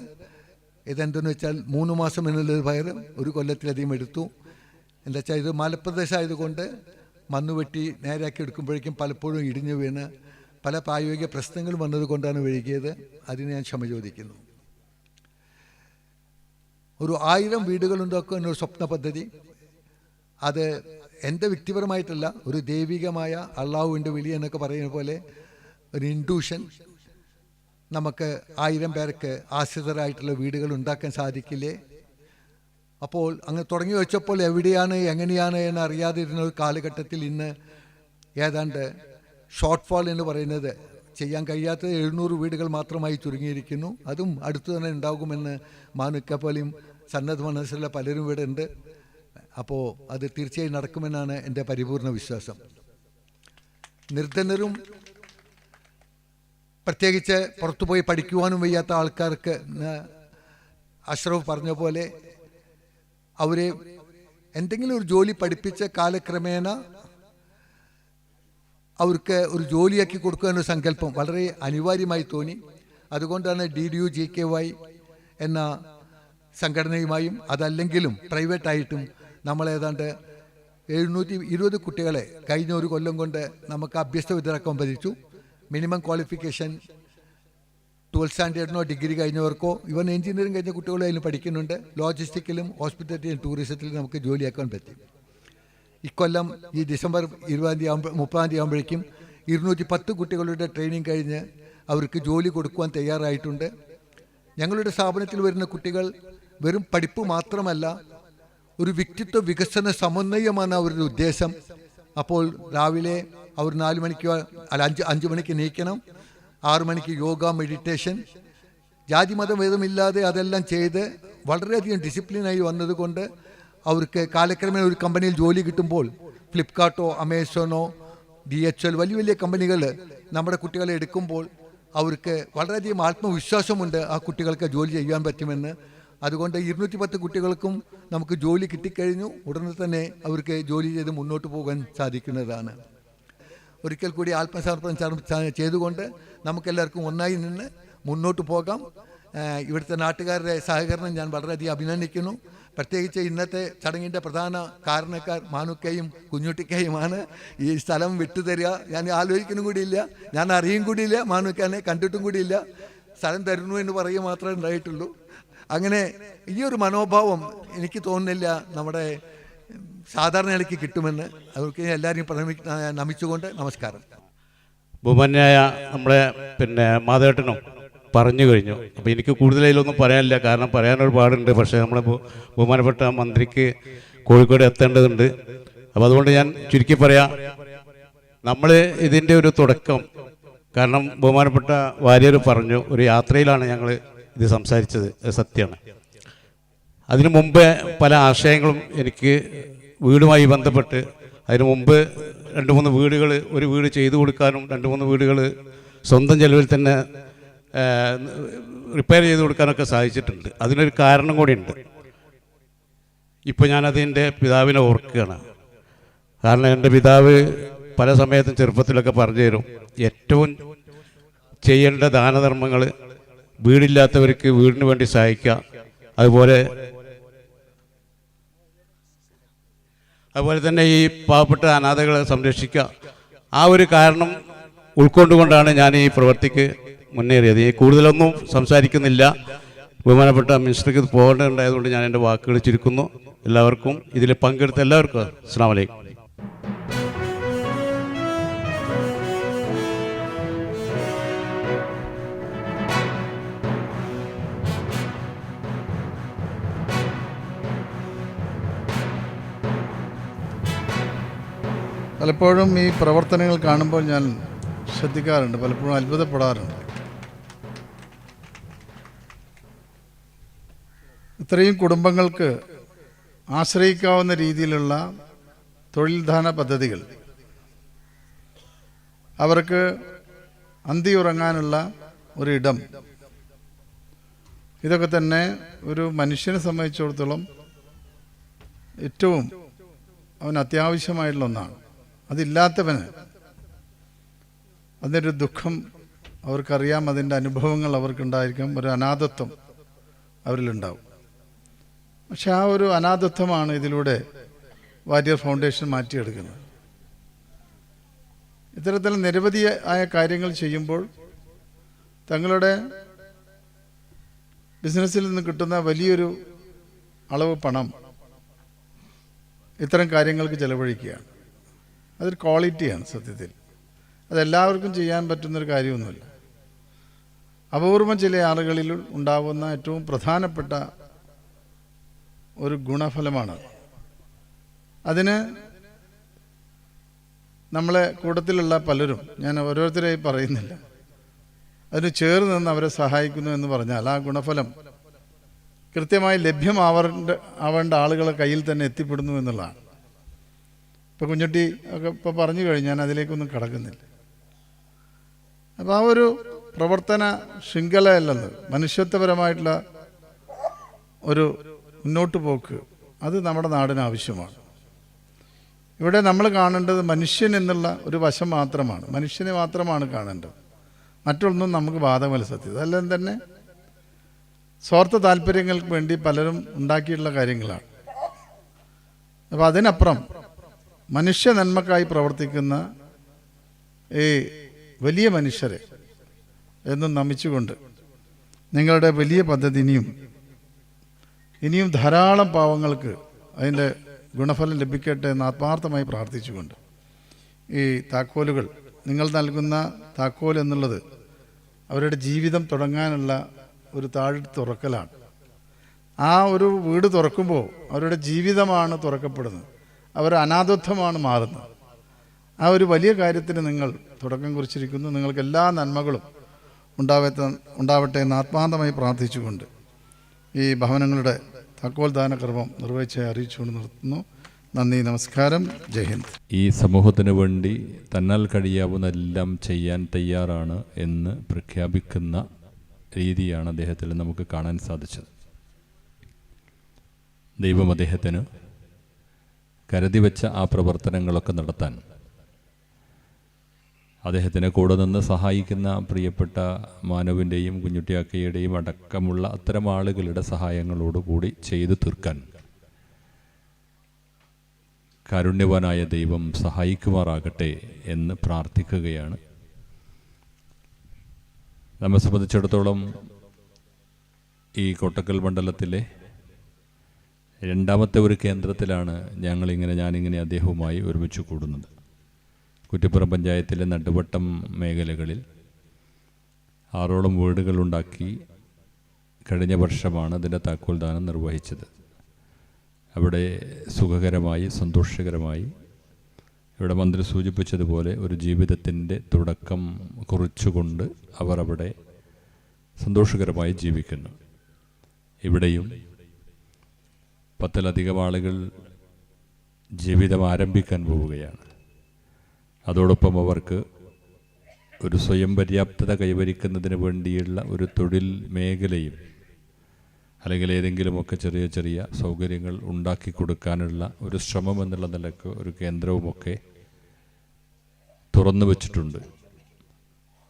ഇതെന്തെന്ന് വെച്ചാൽ 3 മാസം എന്നുള്ളത് പകരം 1 കൊല്ലത്തിലധികം എടുത്തു. എന്താ വെച്ചാൽ ഇത് മലപ്രദേശമായതുകൊണ്ട് മണ്ണ് വെട്ടി നേരെയാക്കി എടുക്കുമ്പോഴേക്കും പലപ്പോഴും ഇടിഞ്ഞു വീണ് പല പ്രായോഗിക പ്രശ്നങ്ങൾ വന്നതുകൊണ്ടാണ് വൈകിയത്. അതിന് ഞാൻ ക്ഷമ ചോദിക്കുന്നു. ഒരു 1000 വീടുകളുണ്ടാക്കുക എന്നൊരു സ്വപ്ന പദ്ധതി, അത് എൻ്റെ വ്യക്തിപരമായിട്ടല്ല, ഒരു ദൈവികമായ അള്ളാഹുവിൻ്റെ വിളി എന്നൊക്കെ പറയുന്ന പോലെ ഒരു ഇൻഡ്യൂഷൻ. നമുക്ക് 1000 പേർക്ക് ആശ്രിതരായിട്ടുള്ള വീടുകൾ ഉണ്ടാക്കാൻ സാധിക്കില്ലേ? അപ്പോൾ അങ്ങ് തുടങ്ങി വെച്ചപ്പോൾ എവിടെയാണ് എങ്ങനെയാണ് എന്ന് അറിയാതെ ഇരുന്ന ഒരു കാലഘട്ടത്തിൽ ഇന്ന് ഏതാണ്ട് ഷോർട്ട് ഫാൾ എന്ന് പറയുന്നത് ചെയ്യാൻ കഴിയാത്തത് 700 വീടുകൾ മാത്രമായി ചുരുങ്ങിയിരിക്കുന്നു. അതും അടുത്തു തന്നെ ഉണ്ടാകുമെന്ന് മാനുക്ക പോലെയും സന്നദ്ധ മനസ്സിലുള്ള പലരും ഇവിടെ ഉണ്ട്. അപ്പോൾ അത് തീർച്ചയായും നടക്കുമെന്നാണ് എൻ്റെ പരിപൂർണ വിശ്വാസം. നിർധനരും പ്രത്യേകിച്ച് പുറത്തുപോയി പഠിക്കുവാനും വയ്യാത്ത ആൾക്കാർക്ക് അഷ്റഫ് പറഞ്ഞ പോലെ അവരെ എന്തെങ്കിലും ഒരു ജോലി പഠിപ്പിച്ച് കാലക്രമേണ അവർക്ക് ഒരു ജോലിയാക്കി കൊടുക്കുക എന്ന സങ്കല്പം വളരെ അനിവാര്യമായി തോന്നി. അതുകൊണ്ടാണ് DDU GKY എന്ന സംഘടനയുമായും അതല്ലെങ്കിലും പ്രൈവറ്റായിട്ടും നമ്മൾ ഏതാണ്ട് 720 കുട്ടികളെ കഴിഞ്ഞ 1 കൊല്ലം കൊണ്ട് നമുക്ക് അഭ്യസ്ത വിദ്യരാക്കാൻ പറ്റിച്ചു. മിനിമം ക്വാളിഫിക്കേഷൻ 12th സ്റ്റാൻഡേർഡിനോ ഡിഗ്രി കഴിഞ്ഞവർക്കോ ഇവൻ എഞ്ചിനീയറിംഗ് കഴിഞ്ഞ കുട്ടികളും അതിലും പഠിക്കുന്നുണ്ട്. ലോജിസ്റ്റിക്കിലും ഹോസ്പിറ്റാലിറ്റിയും ടൂറിസത്തിലും നമുക്ക് ജോലിയാക്കാൻ പറ്റി. ഇക്കൊല്ലം ഈ ഡിസംബർ 30 ആകുമ്പോഴേക്കും 210 കുട്ടികളുടെ ട്രെയിനിങ് കഴിഞ്ഞ് അവർക്ക് ജോലി കൊടുക്കുവാൻ തയ്യാറായിട്ടുണ്ട്. ഞങ്ങളുടെ സ്ഥാപനത്തിൽ വരുന്ന കുട്ടികൾ വെറും പഠിപ്പ് മാത്രമല്ല, ഒരു വ്യക്തിത്വ വികസന സമന്വയമാണ് അവരുടെ ഉദ്ദേശം. അപ്പോൾ രാവിലെ അവർ 4 മണിക്ക് അല്ല 5 മണിക്ക് എണീക്കണം, 6 മണിക്ക് യോഗ മെഡിറ്റേഷൻ, ജാതി മതഭേദമില്ലാതെ അതെല്ലാം ചെയ്ത് വളരെയധികം ഡിസിപ്ലിനായി വന്നതുകൊണ്ട് അവർക്ക് കാലക്രമേണ ഒരു കമ്പനിയിൽ ജോലി കിട്ടുമ്പോൾ ഫ്ലിപ്കാർട്ടോ അമേസോണോ DHL വലിയ വലിയ കമ്പനികൾ നമ്മുടെ കുട്ടികളെ എടുക്കുമ്പോൾ അവർക്ക് വളരെയധികം ആത്മവിശ്വാസമുണ്ട് ആ കുട്ടികൾക്ക് ജോലി ചെയ്യാൻ പറ്റുമെന്ന്. അതുകൊണ്ട് 210 കുട്ടികൾക്കും നമുക്ക് ജോലി കിട്ടിക്കഴിഞ്ഞു. ഉടനെ തന്നെ അവർക്ക് ജോലി ചെയ്ത് മുന്നോട്ട് പോകാൻ സാധിക്കുന്നതാണ്. ഒരിക്കൽ കൂടി ആത്മസമർപ്പണം ചെയ്തുകൊണ്ട് നമുക്കെല്ലാവർക്കും ഒന്നായി നിന്ന് മുന്നോട്ട് പോകാം. ഇവിടുത്തെ നാട്ടുകാരുടെ സഹകരണം ഞാൻ വളരെയധികം അഭിനന്ദിക്കുന്നു. പ്രത്യേകിച്ച് ഇന്നത്തെ ചടങ്ങിൻ്റെ പ്രധാന കാരണക്കാർ മാനുക്കയും കുഞ്ഞുട്ടിക്കയുമാണ്. ഈ സ്ഥലം വിട്ടുതരിക ഞാൻ ആലോചിക്കുന്നു കൂടിയില്ല, ഞാൻ അറിയും കൂടിയില്ല, മാനുക്കാനെ കണ്ടിട്ടും കൂടിയില്ല. സ്ഥലം തരുന്നു എന്ന് പറയുക മാത്രമേ ഉണ്ടായിട്ടുള്ളൂ. അങ്ങനെ ഈ ഒരു മനോഭാവം എനിക്ക് തോന്നുന്നില്ല നമ്മുടെ സാധാരണ നിലയ്ക്ക് കിട്ടുമെന്ന്. അവർക്ക് എല്ലാവരെയും നമിച്ചുകൊണ്ട് നമസ്കാരം. ബഹുമാന്യായ നമ്മുടെ മാധവേട്ടനും പറഞ്ഞു കഴിഞ്ഞു. അപ്പോൾ എനിക്ക് കൂടുതലൊന്നും പറയാനില്ല, കാരണം പറയാനൊരു പാടുണ്ട്. പക്ഷേ നമ്മളെ ബഹുമാനപ്പെട്ട മന്ത്രിക്ക് കോഴിക്കോട് എത്തേണ്ടതുണ്ട്. അപ്പോൾ അതുകൊണ്ട് ഞാൻ ചുരുക്കി പറയാം, നമ്മൾ ഇതിൻ്റെ ഒരു തുടക്കം, കാരണം ബഹുമാനപ്പെട്ട വാര്യർ പറഞ്ഞു ഒരു യാത്രയിലാണ് ഞങ്ങൾ ഇത് സംസാരിച്ചത്, സത്യമാണ്. അതിനു മുമ്പേ പല ആശയങ്ങളും എനിക്ക് വീടുമായി ബന്ധപ്പെട്ട്, അതിനു മുമ്പ് 2-3 വീടുകൾ, ഒരു വീട് ചെയ്തു കൊടുക്കാനും 2-3 വീടുകൾ സ്വന്തം ചെലവിൽ തന്നെ റിപ്പയർ ചെയ്ത് കൊടുക്കാനൊക്കെ സാധിച്ചിട്ടുണ്ട്. അതിനൊരു കാരണം കൂടിയുണ്ട്. ഇപ്പോൾ ഞാനതിൻ്റെ പിതാവിനെ ഓർക്കുകയാണ്. കാരണം എൻ്റെ പിതാവ് പല സമയത്തും ചെറുപ്പത്തിലൊക്കെ പറഞ്ഞു തരും, ഏറ്റവും ചെയ്യേണ്ട ദാനധർമ്മങ്ങൾ വീടില്ലാത്തവർക്ക് വീടിന് വേണ്ടി സഹായിക്കുക, അതുപോലെ തന്നെ ഈ പാവപ്പെട്ട അനാഥകളെ സംരക്ഷിക്കുക. ആ ഒരു കാരണം ഉൾക്കൊണ്ടുകൊണ്ടാണ് ഞാൻ ഈ പ്രവൃത്തിക്ക് മുന്നേറിയത്. ഈ കൂടുതലൊന്നും സംസാരിക്കുന്നില്ല, ബഹുമാനപ്പെട്ട മിനിസ്റ്റർക്ക് പോകേണ്ടതുണ്ടായതുകൊണ്ട് ഞാൻ എൻ്റെ വാക്കുകൾ ചുരുക്കുന്നു. എല്ലാവർക്കും ഇതിൽ പങ്കെടുത്ത എല്ലാവർക്കും അസ്സലാമു അലൈക്കും. പലപ്പോഴും ഈ പ്രവർത്തനങ്ങൾ കാണുമ്പോൾ ഞാൻ ശ്രദ്ധിക്കാറുണ്ട്, പലപ്പോഴും അത്ഭുതപ്പെടാറുണ്ട്. ഇത്രയും കുടുംബങ്ങൾക്ക് ആശ്രയിക്കാവുന്ന രീതിയിലുള്ള തൊഴിൽദാന പദ്ധതികൾ, അവർക്ക് അന്തിയുറങ്ങാനുള്ള ഒരിടം, ഇതൊക്കെ തന്നെ ഒരു മനുഷ്യനെ സംബന്ധിച്ചിടത്തോളം ഏറ്റവും അവന് അത്യാവശ്യമായിട്ടുള്ള ഒന്നാണ്. അതില്ലാത്തവന് അതിൻ്റെ ദുഃഖം അവർക്കറിയാം, അതിൻ്റെ അനുഭവങ്ങൾ അവർക്കുണ്ടായിരിക്കാം, ഒരു അനാഥത്വം അവരിലുണ്ടാവും. പക്ഷെ ആ ഒരു അനാഥത്വമാണ് ഇതിലൂടെ വാര്യർ ഫൗണ്ടേഷൻ മാറ്റിയെടുക്കുന്നത്. ഇത്തരത്തിൽ നിരവധിയായ കാര്യങ്ങൾ ചെയ്യുമ്പോൾ തങ്ങളുടെ ബിസിനസ്സിൽ നിന്ന് കിട്ടുന്ന വലിയൊരു അളവ് പണം ഇത്തരം കാര്യങ്ങൾക്ക് ചെലവഴിക്കുകയാണ്. അതൊരു ക്വാളിറ്റിയാണ് സത്യത്തിൽ. അതെല്ലാവർക്കും ചെയ്യാൻ പറ്റുന്നൊരു കാര്യമൊന്നുമില്ല. അപൂർവം ചില ആളുകളിൽ ഉണ്ടാകുന്ന ഏറ്റവും പ്രധാനപ്പെട്ട ഒരു ഗുണഫലമാണ്. അതിന് നമ്മളെ കൂട്ടത്തിലുള്ള പലരും, ഞാൻ ഓരോരുത്തരെയും പറയുന്നില്ല, അതിന് ചേർന്ന് നിന്ന് അവരെ സഹായിക്കുന്നു എന്ന് പറഞ്ഞാൽ ആ ഗുണഫലം കൃത്യമായി ആവേണ്ട ആളുകളെ കയ്യിൽ തന്നെ എത്തിപ്പെടുന്നു എന്നുള്ളതാണ്. ഇപ്പോൾ കുഞ്ഞുട്ടി ഒക്കെ ഇപ്പോൾ പറഞ്ഞു കഴിഞ്ഞ് ഞാൻ അതിലേക്കൊന്നും കടക്കുന്നില്ല. അപ്പോൾ ആ ഒരു പ്രവർത്തന ശൃംഖലയല്ലെന്ന്, മനുഷ്യത്വപരമായിട്ടുള്ള ഒരു മുന്നോട്ട് പോക്ക്, അത് നമ്മുടെ നാടിന് ആവശ്യമാണ്. ഇവിടെ നമ്മൾ കാണേണ്ടത് മനുഷ്യൻ എന്നുള്ള ഒരു വശം മാത്രമാണ്, മനുഷ്യനെ മാത്രമാണ് കാണേണ്ടത്. മറ്റൊന്നും നമുക്ക് ബാധകമല്ല സത്യത. അതെല്ലാം തന്നെ സ്വാർത്ഥ താല്പര്യങ്ങൾക്ക് വേണ്ടി പലരും ഉണ്ടാക്കിയിട്ടുള്ള കാര്യങ്ങളാണ്. അപ്പോൾ അതിനപ്പുറം മനുഷ്യ നന്മക്കായി പ്രവർത്തിക്കുന്ന ഈ വലിയ മനുഷ്യരെ എന്നും നമിച്ചുകൊണ്ട് നിങ്ങളുടെ വലിയ പദ്ധതി ഇനിയും ധാരാളം പാവങ്ങൾക്ക് അതിൻ്റെ ഗുണഫലം ലഭിക്കട്ടെ എന്ന് ആത്മാർത്ഥമായി പ്രാർത്ഥിച്ചുകൊണ്ട് ഈ താക്കോലുകൾ, നിങ്ങൾ നൽകുന്ന താക്കോൽ എന്നുള്ളത് അവരുടെ ജീവിതം തുടങ്ങാനുള്ള ഒരു തുറക്കലാണ്. ആ ഒരു വീട് തുറക്കുമ്പോൾ അവരുടെ ജീവിതമാണ് തുറക്കപ്പെടുന്നത്, അവർ അനാഥത്വമാണ് മാറുന്നത്. ആ ഒരു വലിയ കാര്യത്തിന് നിങ്ങൾ തുടക്കം കുറിച്ചിരിക്കുന്നു. നിങ്ങൾക്ക് എല്ലാ നന്മകളും ഉണ്ടാവട്ടെ എന്ന് ആത്മാർത്ഥമായി പ്രാർത്ഥിച്ചുകൊണ്ട് ഈ ഭവനങ്ങളുടെ താക്കോൽ ദാന കർമ്മം നിർവഹിച്ച് അറിയിച്ചുകൊണ്ട് നിർത്തുന്നു. നന്ദി, നമസ്കാരം, ജയ് ഹിന്ദ്. ഈ സമൂഹത്തിന് വേണ്ടി തന്നാൽ കഴിയാവുന്നതെല്ലാം ചെയ്യാൻ തയ്യാറാണ് എന്ന് പ്രഖ്യാപിക്കുന്ന രീതിയാണ് അദ്ദേഹത്തിൽ നമുക്ക് കാണാൻ സാധിച്ചത്. ദൈവം അദ്ദേഹത്തിന് കരുതി വെച്ച ആ പ്രവർത്തനങ്ങളൊക്കെ നടത്താൻ അദ്ദേഹത്തിന് കൂടെ നിന്ന് സഹായിക്കുന്ന പ്രിയപ്പെട്ട മാനവിൻ്റെയും കുഞ്ഞുട്ടിയാക്കയുടെയും അടക്കമുള്ള അത്തരം ആളുകളുടെ സഹായങ്ങളോടുകൂടി ചെയ്തു തീർക്കാൻ കാരുണ്യവാനായ ദൈവം സഹായിക്കുമാറാകട്ടെ എന്ന് പ്രാർത്ഥിക്കുകയാണ്. നമ്മെ സംബന്ധിച്ചിടത്തോളം ഈ കോട്ടക്കൽ മണ്ഡലത്തിലെ രണ്ടാമത്തെ ഒരു കേന്ദ്രത്തിലാണ് ഞാനിങ്ങനെ അദ്ദേഹവുമായി ഒരുമിച്ച് കൂടുന്നത്. കുറ്റിപ്പുറം പഞ്ചായത്തിലെ നടുവട്ടം മേഖലകളിൽ 6ഓളം വീടുകളുണ്ടാക്കി കഴിഞ്ഞ വർഷമാണ് അതിൻ്റെ താക്കോൽദാനം നിർവഹിച്ചത്. അവിടെ സുഖകരമായി സന്തോഷകരമായി ഇവിടെ മന്ത്രി സൂചിപ്പിച്ചതുപോലെ ഒരു ജീവിതത്തിൻ്റെ തുടക്കം കുറിച്ചുകൊണ്ട് അവർ അവിടെ സന്തോഷകരമായി ജീവിക്കുന്നു. ഇവിടെയും 10-ലധികം ആളുകൾ ജീവിതം ആരംഭിക്കാൻ പോവുകയാണ്. അതോടൊപ്പം അവർക്ക് ഒരു സ്വയം പര്യാപ്തത കൈവരിക്കുന്നതിന് വേണ്ടിയുള്ള ഒരു തൊഴിൽ മേഖലയും അല്ലെങ്കിൽ ഏതെങ്കിലുമൊക്കെ ചെറിയ ചെറിയ സൗകര്യങ്ങൾ ഉണ്ടാക്കി കൊടുക്കാനുള്ള ഒരു ശ്രമം എന്നുള്ള നിലക്ക് ഒരു കേന്ദ്രവുമൊക്കെ തുറന്നു വച്ചിട്ടുണ്ട്.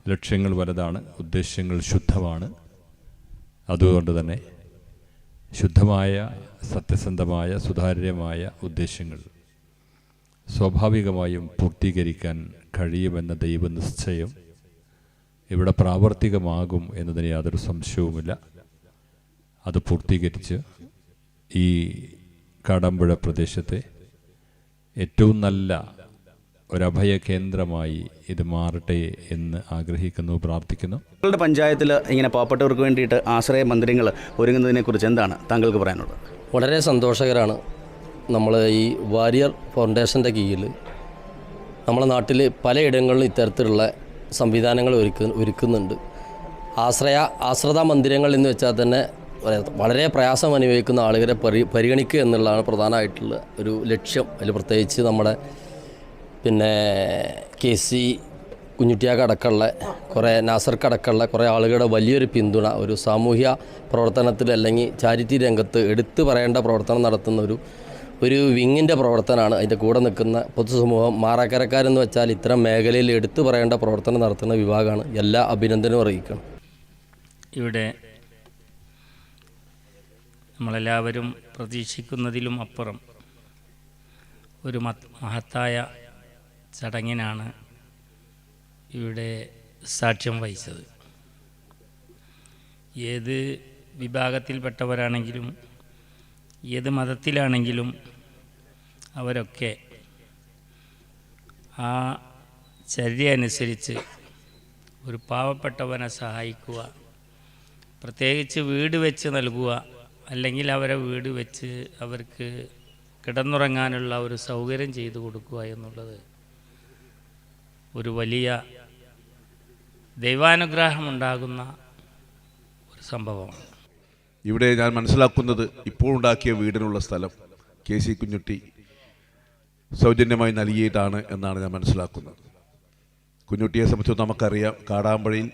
ലക്ഷ്യങ്ങൾ വലുതാണ്, ഉദ്ദേശ്യങ്ങൾ ശുദ്ധമാണ്. അതുകൊണ്ട് തന്നെ ശുദ്ധമായ, സത്യസന്ധമായ, സുതാര്യമായ ഉദ്ദേശ്യങ്ങൾ സ്വാഭാവികമായും പൂർത്തീകരിക്കാൻ കഴിയുമെന്ന ദൈവനിശ്ചയം ഇവിടെ പ്രാവർത്തികമാകും എന്നതിന് യാതൊരു സംശയവുമില്ല. അത് പൂർത്തീകരിച്ച് ഈ കാടാമ്പുഴ പ്രദേശത്തെ ഏറ്റവും നല്ല ഒരഭയ കേന്ദ്രമായി ഇത് മാറട്ടെ എന്ന് ആഗ്രഹിക്കുന്നു, പ്രാർത്ഥിക്കുന്നു. നിങ്ങളുടെ പഞ്ചായത്തിൽ ഇങ്ങനെ പാവപ്പെട്ടവർക്ക് വേണ്ടിയിട്ട് ആശ്രയ മന്ദിരങ്ങൾ ഒരുങ്ങുന്നതിനെക്കുറിച്ച് എന്താണ് താങ്കൾക്ക് പറയാനുള്ളത്? വളരെ സന്തോഷകരമാണ്. നമ്മൾ ഈ വാരിയർ ഫൗണ്ടേഷൻ്റെ കീഴിൽ നമ്മുടെ നാട്ടിൽ പലയിടങ്ങളിലും ഇത്തരത്തിലുള്ള സംവിധാനങ്ങൾ ഒരുക്കുന്നുണ്ട്. ആശ്രിത മന്ദിരങ്ങൾ എന്ന് വെച്ചാൽ തന്നെ വളരെ പ്രയാസം അനുഭവിക്കുന്ന ആളുകളെ പരിഗണിക്കുക എന്നുള്ളതാണ് പ്രധാനമായിട്ടുള്ള ഒരു ലക്ഷ്യം. അതിൽ പ്രത്യേകിച്ച് നമ്മുടെ KC കുഞ്ഞുട്ടിയാക്ക അടക്കമുള്ള കുറേ നാസർക്കടക്കമുള്ള കുറേ ആളുകളുടെ വലിയൊരു പിന്തുണ ഒരു സാമൂഹ്യ പ്രവർത്തനത്തിൽ അല്ലെങ്കിൽ ചാരിറ്റി രംഗത്ത് എടുത്തു പറയേണ്ട പ്രവർത്തനം നടത്തുന്ന ഒരു വിങ്ങിൻ്റെ പ്രവർത്തനമാണ്. അതിൻ്റെ കൂടെ നിൽക്കുന്ന പൊതുസമൂഹം മാറാക്കരക്കാരെന്ന് വെച്ചാൽ ഇത്തരം മേഖലയിൽ എടുത്തു പറയേണ്ട പ്രവർത്തനം നടത്തുന്ന വിഭാഗമാണ്. എല്ലാ അഭിനന്ദനവും അറിയിക്കണം. ഇവിടെ നമ്മളെല്ലാവരും പ്രതീക്ഷിക്കുന്നതിലും അപ്പുറം ഒരു മഹത്തായ ചടങ്ങിനാണ് ഇവിടെ സാക്ഷ്യം വഹിച്ചത്. ഏത് വിഭാഗത്തിൽപ്പെട്ടവരാണെങ്കിലും ഏത് മതത്തിലാണെങ്കിലും അവരൊക്കെ ആ ചര്യ അനുസരിച്ച് ഒരു പാവപ്പെട്ടവനെ സഹായിക്കുക, പ്രത്യേകിച്ച് വീട് വെച്ച് നൽകുക, അല്ലെങ്കിൽ അവരെ വീട് വെച്ച് അവർക്ക് കിടന്നുറങ്ങാനുള്ള ഒരു സൗകര്യം ചെയ്തു കൊടുക്കുക എന്നുള്ളത് ഒരു വലിയ ദൈവാനുഗ്രഹമുണ്ടാകുന്ന ഒരു സംഭവമാണ്. ഇവിടെ ഞാൻ മനസ്സിലാക്കുന്നത് ഇപ്പോൾ ഉണ്ടാക്കിയ വീടിനുള്ള സ്ഥലം KC കുഞ്ഞുട്ടി സൗജന്യമായി നൽകിയിട്ടാണ് എന്നാണ് ഞാൻ മനസ്സിലാക്കുന്നത്. കുഞ്ഞുട്ടിയെ സംബന്ധിച്ച് നമുക്കറിയാം, കാടാമ്പുഴയിൽ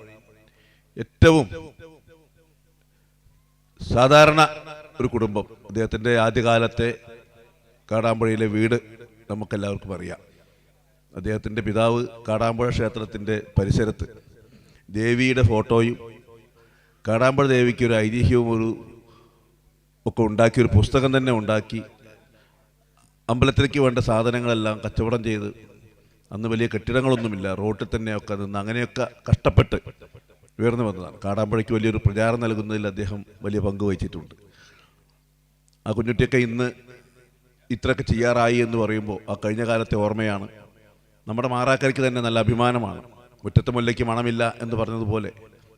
ഏറ്റവും സാധാരണ ഒരു കുടുംബം. അദ്ദേഹത്തിൻ്റെ ആദ്യകാലത്തെ കാടാമ്പുഴയിലെ വീട് നമുക്കെല്ലാവർക്കും അറിയാം. അദ്ദേഹത്തിൻ്റെ പിതാവ് കാടാമ്പുഴ ക്ഷേത്രത്തിൻ്റെ പരിസരത്ത് ദേവിയുടെ ഫോട്ടോയും കാടാമ്പുഴ ദേവിക്ക് ഒരു ഐതിഹ്യവും ഒക്കെ ഉണ്ടാക്കി ഒരു പുസ്തകം തന്നെ ഉണ്ടാക്കി അമ്പലത്തിലേക്ക് വേണ്ട സാധനങ്ങളെല്ലാം കച്ചവടം ചെയ്ത്, അന്ന് വലിയ കെട്ടിടങ്ങളൊന്നുമില്ല, റോട്ടിൽ തന്നെയൊക്കെ നിന്ന് അങ്ങനെയൊക്കെ കഷ്ടപ്പെട്ട് ഉയർന്നു വന്നതാണ്. കാടാമ്പുഴയ്ക്ക് വലിയൊരു പ്രചാരം നൽകുന്നതിൽ അദ്ദേഹം വലിയ പങ്ക് വഹിച്ചിട്ടുണ്ട്. ആ കുഞ്ഞുട്ടിയൊക്കെ ഇന്ന് ഇത്രയൊക്കെ ചെയ്യാറായി എന്ന് പറയുമ്പോൾ ആ കഴിഞ്ഞ കാലത്തെ ഓർമ്മയാണ്. നമ്മുടെ മാറാക്കരയ്ക്ക് തന്നെ നല്ല അഭിമാനമാണ്. മുറ്റത്തെ മുല്ലയ്ക്ക് മണമില്ല എന്ന് പറഞ്ഞതുപോലെ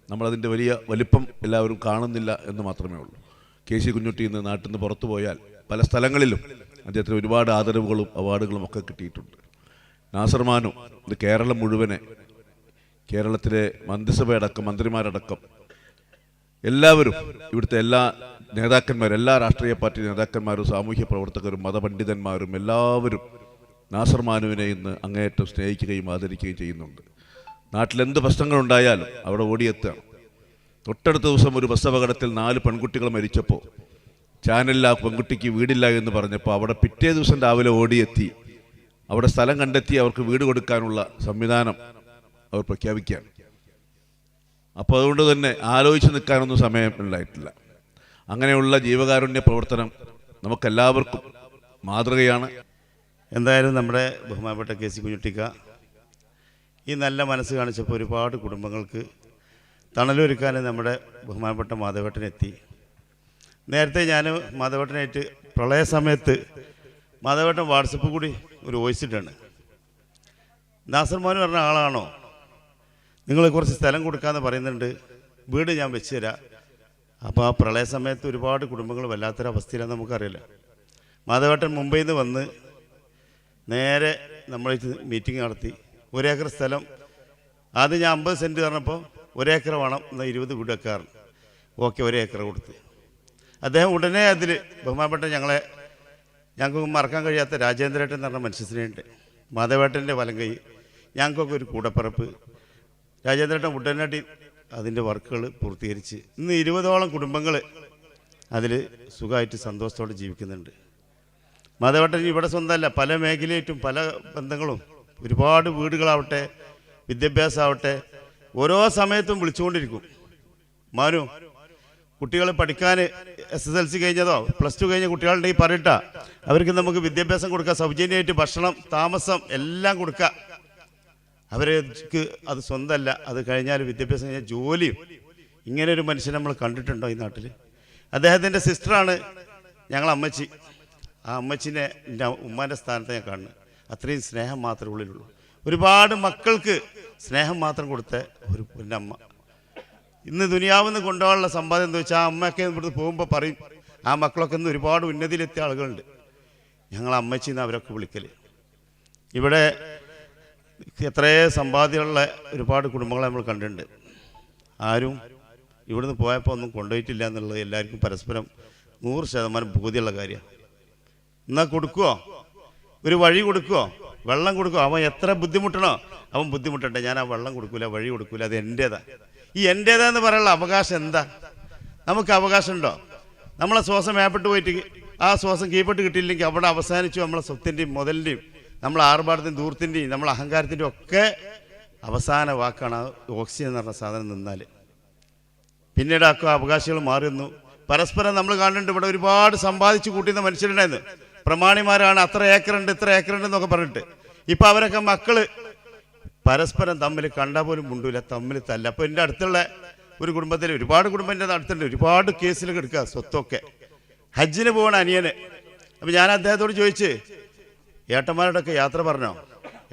നമ്മളതിൻ്റെ വലിയ വലിപ്പം എല്ലാവരും കാണുന്നില്ല എന്ന് മാത്രമേ ഉള്ളൂ. KC കുഞ്ഞുട്ടി ഇന്ന് നാട്ടിൽ നിന്ന് പുറത്തു പോയാൽ പല സ്ഥലങ്ങളിലും അദ്ദേഹത്തിന് ഒരുപാട് ആദരവുകളും അവാർഡുകളും ഒക്കെ കിട്ടിയിട്ടുണ്ട്. നാസർമാനും ഇത് കേരളം മുഴുവനെ കേരളത്തിലെ മന്ത്രിസഭയടക്കം മന്ത്രിമാരടക്കം എല്ലാവരും, ഇവിടുത്തെ എല്ലാ നേതാക്കന്മാരും, എല്ലാ രാഷ്ട്രീയ പാർട്ടി നേതാക്കന്മാരും, സാമൂഹ്യ പ്രവർത്തകരും, മതപണ്ഡിതന്മാരും എല്ലാവരും നാസർ മാനുവിനെ ഇന്ന് അങ്ങേയറ്റം സ്നേഹിക്കുകയും ആദരിക്കുകയും ചെയ്യുന്നുണ്ട്. നാട്ടിലെന്ത് പ്രശ്നങ്ങളുണ്ടായാലും അവിടെ ഓടിയെത്തുകയാണ്. തൊട്ടടുത്ത ദിവസം ഒരു ബസ് അപകടത്തിൽ 4 പെൺകുട്ടികൾ മരിച്ചപ്പോൾ ചാനലിൽ ആ പെൺകുട്ടിക്ക് വീടില്ല എന്ന് പറഞ്ഞപ്പോൾ അവിടെ പിറ്റേ ദിവസം രാവിലെ ഓടിയെത്തി അവിടെ സ്ഥലം കണ്ടെത്തി അവർക്ക് വീട് കൊടുക്കാനുള്ള സംവിധാനം അവർ പ്രഖ്യാപിക്കുകയാണ്. അപ്പോൾ അതുകൊണ്ട് തന്നെ ആലോചിച്ച് നിൽക്കാനൊന്നും സമയമുണ്ടായിട്ടില്ല. അങ്ങനെയുള്ള ജീവകാരുണ്യ പ്രവർത്തനം നമുക്കെല്ലാവർക്കും മാതൃകയാണ്. എന്തായാലും നമ്മുടെ ബഹുമാനപ്പെട്ട കെ സി കുഞ്ഞുട്ടിക്ക ഈ നല്ല മനസ്സ് കാണിച്ചപ്പോൾ ഒരുപാട് കുടുംബങ്ങൾക്ക് തണലൊരുക്കാൻ നമ്മുടെ ബഹുമാനപ്പെട്ട മാധവേട്ടനെത്തി. നേരത്തെ ഞാൻ മാധവേട്ടനായിട്ട് പ്രളയ സമയത്ത് മാധവേട്ടൻ വാട്സപ്പ് കൂടി ഒരു വോയിസ് ഇട്ടാണ്. നാസർ മോൻ പറഞ്ഞ ആളാണോ, നിങ്ങൾ കുറച്ച് സ്ഥലം കൊടുക്കാമെന്ന് പറയുന്നുണ്ട്, വീട് ഞാൻ വെച്ച് തരാം. അപ്പോൾ ആ പ്രളയ സമയത്ത് ഒരുപാട് കുടുംബങ്ങൾ വല്ലാത്തൊരവസ്ഥയിലാണ് നമുക്കറിയില്ല. മാധവേട്ടൻ മുംബൈയിൽ നിന്ന് വന്ന് നേരെ നമ്മൾ മീറ്റിംഗ് നടത്തി. 1 ഏക്കർ സ്ഥലം ആദ്യം ഞാൻ 50 സെൻറ്റ് പറഞ്ഞപ്പോൾ 1 ഏക്കർ വേണം, എന്നാൽ 20 വീട് വെക്കാറുണ്ട്. ഓക്കെ, 1 ഏക്കർ കൊടുത്ത് അദ്ദേഹം ഉടനെ അതിൽ ബഹുമാനപ്പെട്ട ഞങ്ങൾക്ക് മറക്കാൻ കഴിയാത്ത രാജേന്ദ്രേട്ടൻ എന്ന് പറഞ്ഞ മനുഷ്യസിനുണ്ട്, മാധവേട്ടൻ്റെ വലം കൈ, ഞങ്ങൾക്കൊക്കെ ഒരു കൂടപ്പിറപ്പ്. രാജേന്ദ്രേട്ടൻ ഉടനടി അതിൻ്റെ വർക്കുകൾ പൂർത്തീകരിച്ച് ഇന്ന് 20ഓളം കുടുംബങ്ങൾ അതിൽ സുഖമായിട്ട് സന്തോഷത്തോടെ ജീവിക്കുന്നുണ്ട്. മാധവേട്ടൻ ഇവിടെ സ്വന്തമല്ല, പല മേഖലയായിട്ടും പല ബന്ധങ്ങളും, ഒരുപാട് വീടുകളാവട്ടെ, വിദ്യാഭ്യാസമാവട്ടെ, ഓരോ സമയത്തും വിളിച്ചുകൊണ്ടിരിക്കും. മാനു, കുട്ടികൾ പഠിക്കാൻ SSLC കഴിഞ്ഞതോ +2 കഴിഞ്ഞ കുട്ടികളുണ്ടെങ്കിൽ പറയട്ടാ, അവർക്ക് നമുക്ക് വിദ്യാഭ്യാസം കൊടുക്കാം, സൗജന്യമായിട്ട് ഭക്ഷണം, താമസം എല്ലാം കൊടുക്കുക. അവർക്ക് അത് സ്വന്തമല്ല, അത് കഴിഞ്ഞാൽ വിദ്യാഭ്യാസം കഴിഞ്ഞാൽ ജോലിയും. ഇങ്ങനെ ഒരു മനുഷ്യനെ നമ്മൾ കണ്ടിട്ടുണ്ടോ ഈ നാട്ടിൽ? അദ്ദേഹത്തിൻ്റെ സിസ്റ്ററാണ് ഞങ്ങൾ അമ്മച്ചി. ആ അമ്മച്ചിനെ എൻ്റെ ഉമ്മാൻ്റെ സ്ഥാനത്ത് ഞാൻ കാണുന്നത്. അത്രയും സ്നേഹം മാത്രമേ ഉള്ളിലുള്ളൂ. ഒരുപാട് മക്കൾക്ക് സ്നേഹം മാത്രം കൊടുത്ത എൻ്റെ അമ്മ. ഇന്ന് ദുനിയാവിന്ന് കൊണ്ടുപോകാനുള്ള സമ്പാദ്യം എന്താ വെച്ചാൽ ആ അമ്മയൊക്കെ ഇവിടുന്ന് പോകുമ്പോൾ പറയും, ആ മക്കളൊക്കെ ഇന്ന് ഒരുപാട് ഉന്നതിയിലെത്തിയ ആളുകളുണ്ട്, ഞങ്ങൾ അമ്മച്ചിന്ന് അവരൊക്കെ വിളിക്കൽ. ഇവിടെ എത്രയോ സമ്പാദ്യമുള്ള ഒരുപാട് കുടുംബങ്ങളെ നമ്മൾ കണ്ടിട്ടുണ്ട്. ആരും ഇവിടുന്ന് പോയപ്പോൾ ഒന്നും കൊണ്ടുപോയിട്ടില്ല എന്നുള്ളത് എല്ലാവർക്കും പരസ്പരം 100% ബോധ്യമുള്ള കാര്യമാണ്. എന്നാൽ കൊടുക്കുമോ, ഒരു വഴി കൊടുക്കുമോ, വെള്ളം കൊടുക്കുമോ? അവൻ എത്ര ബുദ്ധിമുട്ടണോ അവൻ ബുദ്ധിമുട്ടട്ടെ, ഞാൻ ആ വെള്ളം കൊടുക്കില്ല, വഴി കൊടുക്കില്ല, അത് എൻ്റേതാ. ഈ എൻ്റേതാന്ന് പറയാനുള്ള അവകാശം എന്താ? നമുക്ക് അവകാശം ഉണ്ടോ? നമ്മളെ ശ്വാസം മേപ്പെട്ട് പോയിട്ട് ആ ശ്വാസം കീഴ്പ്പെട്ട് കിട്ടിയില്ലെങ്കിൽ അവിടെ അവസാനിച്ചു നമ്മളെ സ്വത്തിൻ്റെയും മുതലിൻ്റെയും നമ്മളെ ആർഭാടത്തിൻ്റെയും ദൂരത്തിൻ്റെയും നമ്മളെ അഹങ്കാരത്തിൻ്റെയും ഒക്കെ അവസാന വാക്കാണ് ഓക്സിജൻ എന്ന് പറഞ്ഞ സാധനം നിന്നാൽ. പിന്നീട് ആ അവകാശികൾ മാറുന്നു. പരസ്പരം നമ്മൾ കാണുന്നുണ്ട്, ഇവിടെ ഒരുപാട് സമ്പാദിച്ചു കൂട്ടുന്ന മനുഷ്യരുണ്ടായിരുന്നു, പ്രമാണിമാരാണ്, അത്ര ഏക്കറുണ്ട് ഇത്ര ഏക്കറുണ്ട് എന്നൊക്കെ പറഞ്ഞിട്ട്. ഇപ്പം അവരൊക്കെ മക്കൾ പരസ്പരം തമ്മിൽ കണ്ടാൽ പോലും മുണ്ടൂല, തമ്മിൽ തല്ല. അപ്പോൾ എൻ്റെ അടുത്തുള്ള ഒരു കുടുംബത്തിൽ, ഒരുപാട് കുടുംബം എൻ്റെ അടുത്തുണ്ട്, ഒരുപാട് കേസിൽ കിടക്കുക സ്വത്തൊക്കെ. ഹജ്ജിന് പോകണ അനിയന്. അപ്പോൾ ഞാൻ അദ്ദേഹത്തോട് ചോദിച്ച്, ഏട്ടന്മാരോടൊക്കെ യാത്ര പറഞ്ഞോ?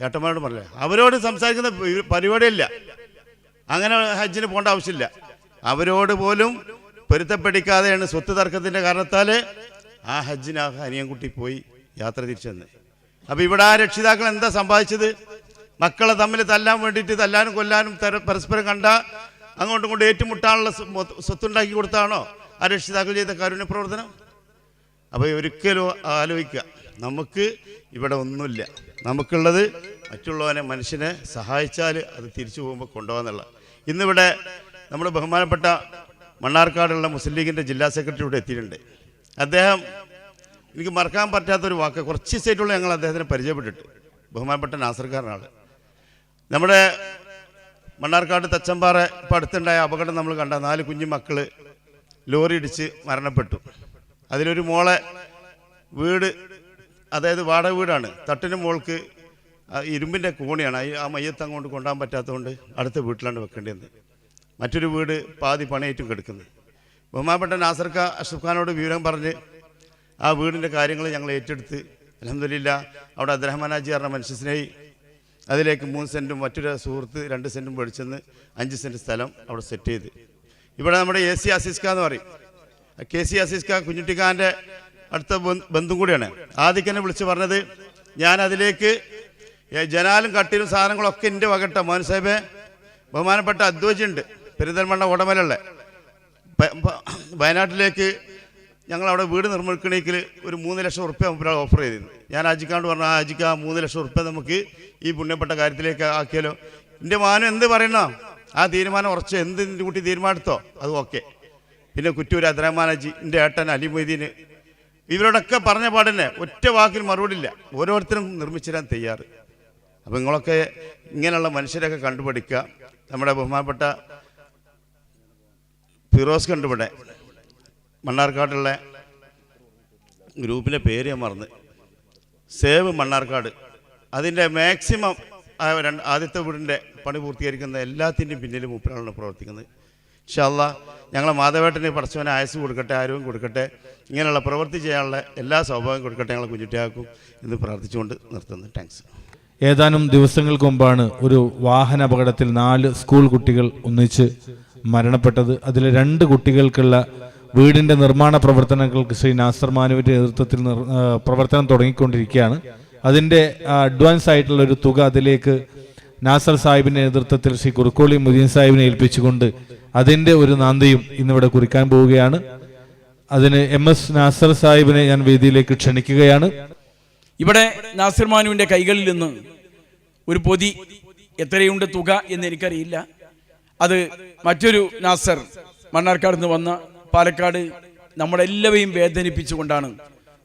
ഏട്ടന്മാരോട് പറഞ്ഞില്ല. അവരോട് സംസാരിക്കുന്ന പരിപാടിയില്ല, അങ്ങനെ ഹജ്ജിന് പോകേണ്ട ആവശ്യമില്ല. അവരോട് പോലും പൊരുത്തപ്പെടിക്കാതെയാണ് സ്വത്ത് തർക്കത്തിൻ്റെ കാരണത്താൽ ആ ഹജ്ജിന് ആ അനിയൻകുട്ടി പോയി യാത്ര തിരിച്ചെന്ന്. അപ്പോൾ ഇവിടെ ആ രക്ഷിതാക്കൾ എന്താ സമ്പാദിച്ചത്? മക്കളെ തമ്മിൽ തല്ലാൻ വേണ്ടിയിട്ട് തല്ലാനും കൊല്ലാനും പരസ്പരം കണ്ട അങ്ങോട്ടും കൊണ്ട് ഏറ്റുമുട്ടാനുള്ള സ്വത്തുണ്ടാക്കി കൊടുത്താണോ ആ രക്ഷിതാക്കൾ ചെയ്ത കാരുണ്യ പ്രവർത്തനം? അപ്പോൾ ഒരിക്കലും ആലോചിക്കുക, നമുക്ക് ഇവിടെ ഒന്നുമില്ല, നമുക്കുള്ളത് മറ്റുള്ളവനെ മനുഷ്യനെ സഹായിച്ചാൽ അത് തിരിച്ചു പോകുമ്പോൾ കൊണ്ടുപോകാന്നുള്ള. ഇന്നിവിടെ നമ്മുടെ ബഹുമാനപ്പെട്ട മണ്ണാർക്കാടുള്ള മുസ്ലിം ലീഗിൻ്റെ ജില്ലാ സെക്രട്ടറി ഇവിടെ എത്തിയിട്ടുണ്ട്. അദ്ദേഹം, എനിക്ക് മറക്കാൻ പറ്റാത്തൊരു വാക്ക്, കുറച്ച് ദിവസമായിട്ടുള്ള ഞങ്ങൾ അദ്ദേഹത്തിനെ പരിചയപ്പെട്ടിട്ട്, ബഹുമാനപ്പെട്ട നാസർക്കാരനാണ്. നമ്മുടെ മണ്ണാർക്കാട് തച്ചമ്പാറ ഇപ്പോൾ അടുത്തുണ്ടായ അപകടം നമ്മൾ കണ്ട 4 കുഞ്ഞു മക്കൾ ലോറി ഇടിച്ച് മരണപ്പെട്ടു. അതിലൊരു മോളെ വീട്, അതായത് വാടക വീടാണ്, തട്ടിന് മോൾക്ക് ഇരുമ്പിൻ്റെ കോണിയാണ്, ആ മയ്യത്ത് അങ്ങോട്ട് കൊണ്ടുപോകാൻ പറ്റാത്തതുകൊണ്ട് അടുത്ത വീട്ടിലാണ് വെക്കേണ്ടത്. മറ്റൊരു വീട് പാതി പണിയായിട്ടും കിടക്കുന്നത്. ബഹുമാനപ്പെട്ട നാസർക്ക അഷ്റഫ് ഖാനോട് വിവരം പറഞ്ഞ് ആ വീടിൻ്റെ കാര്യങ്ങൾ ഞങ്ങൾ ഏറ്റെടുത്ത് അൽഹംദുലില്ലാ അവിടെ അബ്ദുറഹ്മാൻ ഹാജി പറഞ്ഞ മനുഷ്യസ്നേഹി അതിലേക്ക് 3 സെൻറ്റും മറ്റൊരു സുഹൃത്ത് 2 സെൻറ്റും മേടിച്ചെന്ന് 5 സെൻറ്റ് സ്ഥലം അവിടെ സെറ്റ് ചെയ്ത്. ഇവിടെ നമ്മുടെ AC അസീസ്ക എന്ന് പറയും, KC അസീസ്ക കുഞ്ഞുട്ടിക്കാൻ്റെ അടുത്ത ബന്ധുവും കൂടിയാണ്. ആദ്യം വിളിച്ച് പറഞ്ഞത്, ഞാൻ അതിലേക്ക് ജനാലും കട്ടിലും സാധനങ്ങളൊക്കെ എൻ്റെ വകട്ട മോൻ സാഹിബേ, ബഹുമാനപ്പെട്ട അദ്വൈജുണ്ട് പെരിന്തൽമണ്ണ ഉടമലുള്ള വയനാട്ടിലേക്ക് ഞങ്ങളവിടെ വീട് നിർമ്മിക്കണമെങ്കിൽ ഒരു 3 ലക്ഷം ഉറുപ്പ്യ മുമ്പിലാണ് ഓഫർ ചെയ്തിരുന്നു. ഞാൻ അജിക്കാണ്ട് പറഞ്ഞു, ആ അജിക്ക് ആ 3 ലക്ഷം ഉറുപ്പ്യ നമുക്ക് ഈ പുണ്യപ്പെട്ട കാര്യത്തിലേക്ക് ആക്കിയാലോ. എൻ്റെ മാനം എന്ത് പറയണ ആ തീരുമാനം ഉറച്ച് എന്തിൻ്റെ കുട്ടി തീരുമാനത്തോ അത് ഓക്കെ. പിന്നെ കുറ്റൂർ അദ്രഹ്മാനജി, എൻ്റെ ഏട്ടൻ അലി മൊയ്തീന്, ഇവരോടൊക്കെ പറഞ്ഞ പാടന്നെ ഒറ്റ വാക്കിന് മറുപടി ഇല്ല. ഓരോരുത്തരും നിർമ്മിച്ചിടാൻ തയ്യാറ്. അപ്പോൾ നിങ്ങളൊക്കെ ഇങ്ങനെയുള്ള മനുഷ്യരൊക്കെ കണ്ടുപിടിക്കുക. നമ്മുടെ ബഹുമാനപ്പെട്ട ഫിറോസ് കണ്ടുപിടെ മണ്ണാർക്കാടുള്ള ഗ്രൂപ്പിൻ്റെ പേര് ഞാൻ മറന്ന്, സേവ് മണ്ണാർക്കാട്, അതിൻ്റെ മാക്സിമം ആദ്യത്തെ വീടിൻ്റെ പണി പൂർത്തീകരിക്കുന്ന എല്ലാത്തിൻ്റെയും പിന്നിൽ മൂപ്പരാണ് പ്രവർത്തിക്കുന്നത്. ഇൻഷാ അല്ലാഹ് ഞങ്ങളെ മാധവേട്ടന് പടച്ചവനെ ആയുസ് കൊടുക്കട്ടെ, ആരോഗ്യം കൊടുക്കട്ടെ, ഇങ്ങനെയുള്ള പ്രവൃത്തി ചെയ്യാനുള്ള എല്ലാ സൗഭാഗ്യം കൊടുക്കട്ടെ, ഞങ്ങളെ കുഞ്ഞുട്ടിയാക്കും എന്ന് പ്രാർത്ഥിച്ചുകൊണ്ട് നിർത്തുന്നു. താങ്ക്സ്. ഏതാനും ദിവസങ്ങൾക്ക് മുമ്പാണ് ഒരു വാഹന അപകടത്തിൽ 4 സ്കൂൾ കുട്ടികൾ ഒന്നിച്ച് മരണപ്പെട്ടത്. അതിൽ 2 കുട്ടികൾക്കുള്ള വീടിൻ്റെ നിർമ്മാണ പ്രവർത്തനങ്ങൾക്ക് ശ്രീ നാസർ മാനുവിൻ്റെ നേതൃത്വത്തിൽ പ്രവർത്തനം തുടങ്ങിക്കൊണ്ടിരിക്കുകയാണ്. അതിൻ്റെ അഡ്വാൻസ് ആയിട്ടുള്ള ഒരു തുക അതിലേക്ക് നാസർ സാഹിബിൻ്റെ നേതൃത്വത്തിൽ ശ്രീ കുറുക്കോളി മുദീൻ സാഹിബിനെ ഏൽപ്പിച്ചുകൊണ്ട് അതിൻ്റെ ഒരു നാന്ദിയും ഇന്നിവിടെ കുറിക്കാൻ പോവുകയാണ്. അതിന് MS നാസർ സാഹിബിനെ ഞാൻ വേദിയിലേക്ക് ക്ഷണിക്കുകയാണ്. ഇവിടെ നാസർ മാനുവിൻ്റെ കൈകളിൽ നിന്ന് ഒരു പൊതി, എത്രയുണ്ട് തുക എന്ന് എനിക്കറിയില്ല, അത് മറ്റൊരു നാസർ മണ്ണാർക്കാട് നിന്ന് വന്ന പാലക്കാട് നമ്മളെല്ലാവരെയും വേദനിപ്പിച്ചുകൊണ്ടാണ്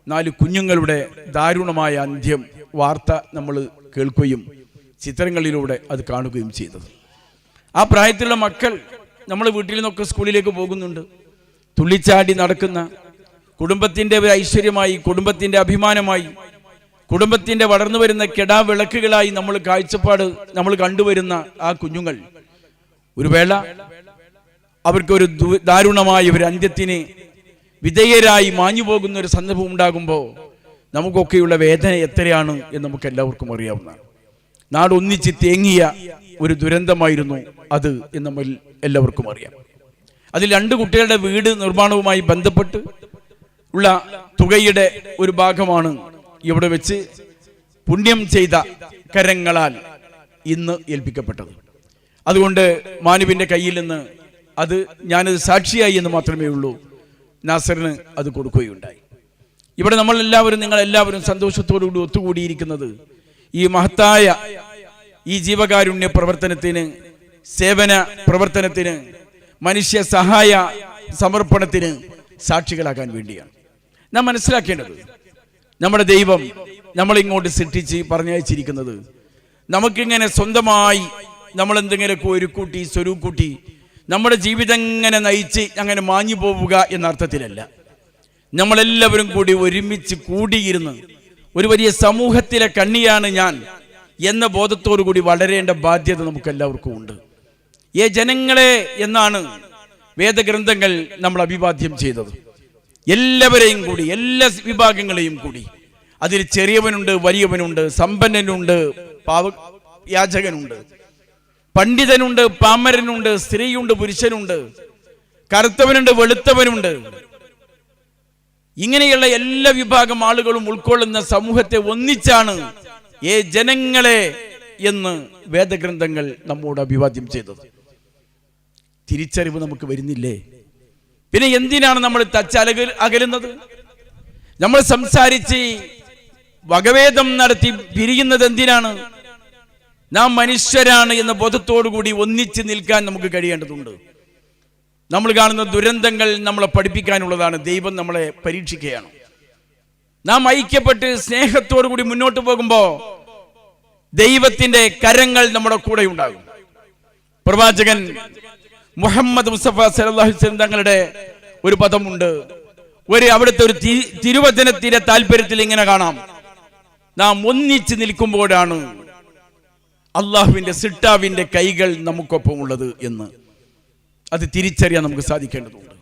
4 കുഞ്ഞുങ്ങളുടെ ദാരുണമായ അന്ത്യം വാർത്ത നമ്മൾ കേൾക്കുകയും ചിത്രങ്ങളിലൂടെ അത് കാണുകയും ചെയ്തത്. ആ പ്രായത്തിലുള്ള മക്കൾ നമ്മൾ വീട്ടിൽ നിന്നൊക്കെ സ്കൂളിലേക്ക് പോകുന്നുണ്ട്. തുള്ളിച്ചാടി നടക്കുന്ന കുടുംബത്തിൻ്റെ ഒരു ഐശ്വര്യമായി, കുടുംബത്തിൻ്റെ അഭിമാനമായി, കുടുംബത്തിൻ്റെ വളർന്നു വരുന്ന കെടാവിളക്കുകളായി നമ്മൾ കണ്ടുവരുന്ന ആ കുഞ്ഞുങ്ങൾ ഒരു വേള അവർക്കൊരു ദാരുണമായ ഒരു അന്ത്യത്തിന് വിധേയരായി മാഞ്ഞു പോകുന്ന ഒരു സന്ദർഭം ഉണ്ടാകുമ്പോൾ നമുക്കൊക്കെയുള്ള വേദന എത്രയാണ് എന്ന് നമുക്ക് എല്ലാവർക്കും അറിയാവുന്നതാണ്. നാട് ഒന്നിച്ച് തേങ്ങിയ ഒരു ദുരന്തമായിരുന്നു അത് എന്ന് നമ്മൾ എല്ലാവർക്കും അറിയാം. അതിൽ 2 കുട്ടികളുടെ വീട് നിർമ്മാണവുമായി ബന്ധപ്പെട്ട് ഉള്ള തുകയുടെ ഒരു ഭാഗമാണ് ഇവിടെ വെച്ച് പുണ്യം ചെയ്ത കരങ്ങളാൽ ഇന്ന് ഏൽപ്പിക്കപ്പെട്ടത്. അതുകൊണ്ട് മാനുവിൻ്റെ കയ്യിൽ നിന്ന് അത് ഞാനത് സാക്ഷിയായി എന്ന് മാത്രമേ ഉള്ളൂ, നാസറിന് അത് കൊടുക്കുകയുണ്ടായി. ഇവിടെ നിങ്ങളെല്ലാവരും സന്തോഷത്തോടുകൂടി ഒത്തുകൂടിയിരിക്കുന്നത് ഈ മഹത്തായ ഈ ജീവകാരുണ്യ പ്രവർത്തനത്തിന്, സേവന പ്രവർത്തനത്തിന്, മനുഷ്യ സഹായ സമർപ്പണത്തിന് സാക്ഷികളാകാൻ വേണ്ടിയാണ്. നാം മനസ്സിലാക്കേണ്ടത്, നമ്മുടെ ദൈവം നമ്മളിങ്ങോട്ട് സൃഷ്ടിച്ച് പറഞ്ഞയച്ചിരിക്കുന്നത് നമുക്കിങ്ങനെ സ്വന്തമായി നമ്മളെന്തെങ്കിലുമൊക്കെ ഒരുക്കൂട്ടി സ്വരൂക്കൂട്ടി നമ്മുടെ ജീവിതം ഇങ്ങനെ നയിച്ച് അങ്ങനെ മാഞ്ഞു പോവുക എന്ന അർത്ഥത്തിലല്ല. നമ്മളെല്ലാവരും കൂടി ഒരുമിച്ച് കൂടിയിരുന്ന് ഒരു വലിയ സമൂഹത്തിലെ കണ്ണിയാണ് ഞാൻ എന്ന ബോധത്തോടു കൂടി വളരേണ്ട ബാധ്യത നമുക്കെല്ലാവർക്കും ഉണ്ട്. ജനങ്ങളെ എന്നാണ് വേദഗ്രന്ഥങ്ങൾ നമ്മൾ അഭിവാദ്യം ചെയ്തത്. എല്ലാവരെയും കൂടി, എല്ലാ വിഭാഗങ്ങളെയും കൂടി, അതിൽ ചെറിയവനുണ്ട്, വലിയവനുണ്ട്, സമ്പന്നനുണ്ട്, യാചകനുണ്ട്, പണ്ഡിതനുണ്ട്, പാമരനുണ്ട്, സ്ത്രീയുണ്ട്, പുരുഷനുണ്ട്, കറുത്തവനുണ്ട്, വെളുത്തവനുണ്ട്. ഇങ്ങനെയുള്ള എല്ലാ വിഭാഗം ആളുകളും ഉൾക്കൊള്ളുന്ന സമൂഹത്തെ ഒന്നിച്ചാണ് ജനങ്ങളെ എന്ന് വേദഗ്രന്ഥങ്ങൾ നമ്മോട് അഭിവാദ്യം ചെയ്തത്. തിരിച്ചറിവ് നമുക്ക് വരുന്നില്ലേ? പിന്നെ എന്തിനാണ് നമ്മൾ അകലുന്നത്? നമ്മൾ സംസാരിച്ച് വകവേദം നടത്തി പിരിയുന്നത് എന്തിനാണ്? നാം മനുഷ്യരാണ് എന്ന ബോധത്തോടുകൂടി ഒന്നിച്ച് നിൽക്കാൻ നമുക്ക് കഴിയേണ്ടതുണ്ട്. നമ്മൾ കാണുന്ന ദുരന്തങ്ങൾ നമ്മളെ പഠിപ്പിക്കാനുള്ളതാണ്. ദൈവം നമ്മളെ പരീക്ഷിക്കുകയാണ്. നാം ഐക്യപ്പെട്ട് സ്നേഹത്തോടു കൂടി മുന്നോട്ട് പോകുമ്പോൾ ദൈവത്തിന്റെ കരങ്ങൾ നമ്മുടെ കൂടെ ഉണ്ടാകും. പ്രവാചകൻ മുഹമ്മദ് മുസ്തഫ സല്ലല്ലാഹു അലൈഹി വസല്ലം തങ്ങളുടെ ഒരു പദമുണ്ട്. അവിടുത്തെ ഒരു തിരുവചനത്തിന്റെ താല്പര്യത്തിൽ ഇങ്ങനെ കാണാം: നാം ഒന്നിച്ച് നിൽക്കുമ്പോഴാണ് അള്ളാഹുവിന്റെ സിട്ടാവിന്റെ കൈകൾ നമുക്കൊപ്പം ഉള്ളത് എന്ന്. അത് തിരിച്ചറിയാൻ നമുക്ക് സാധിക്കേണ്ടതുണ്ട്.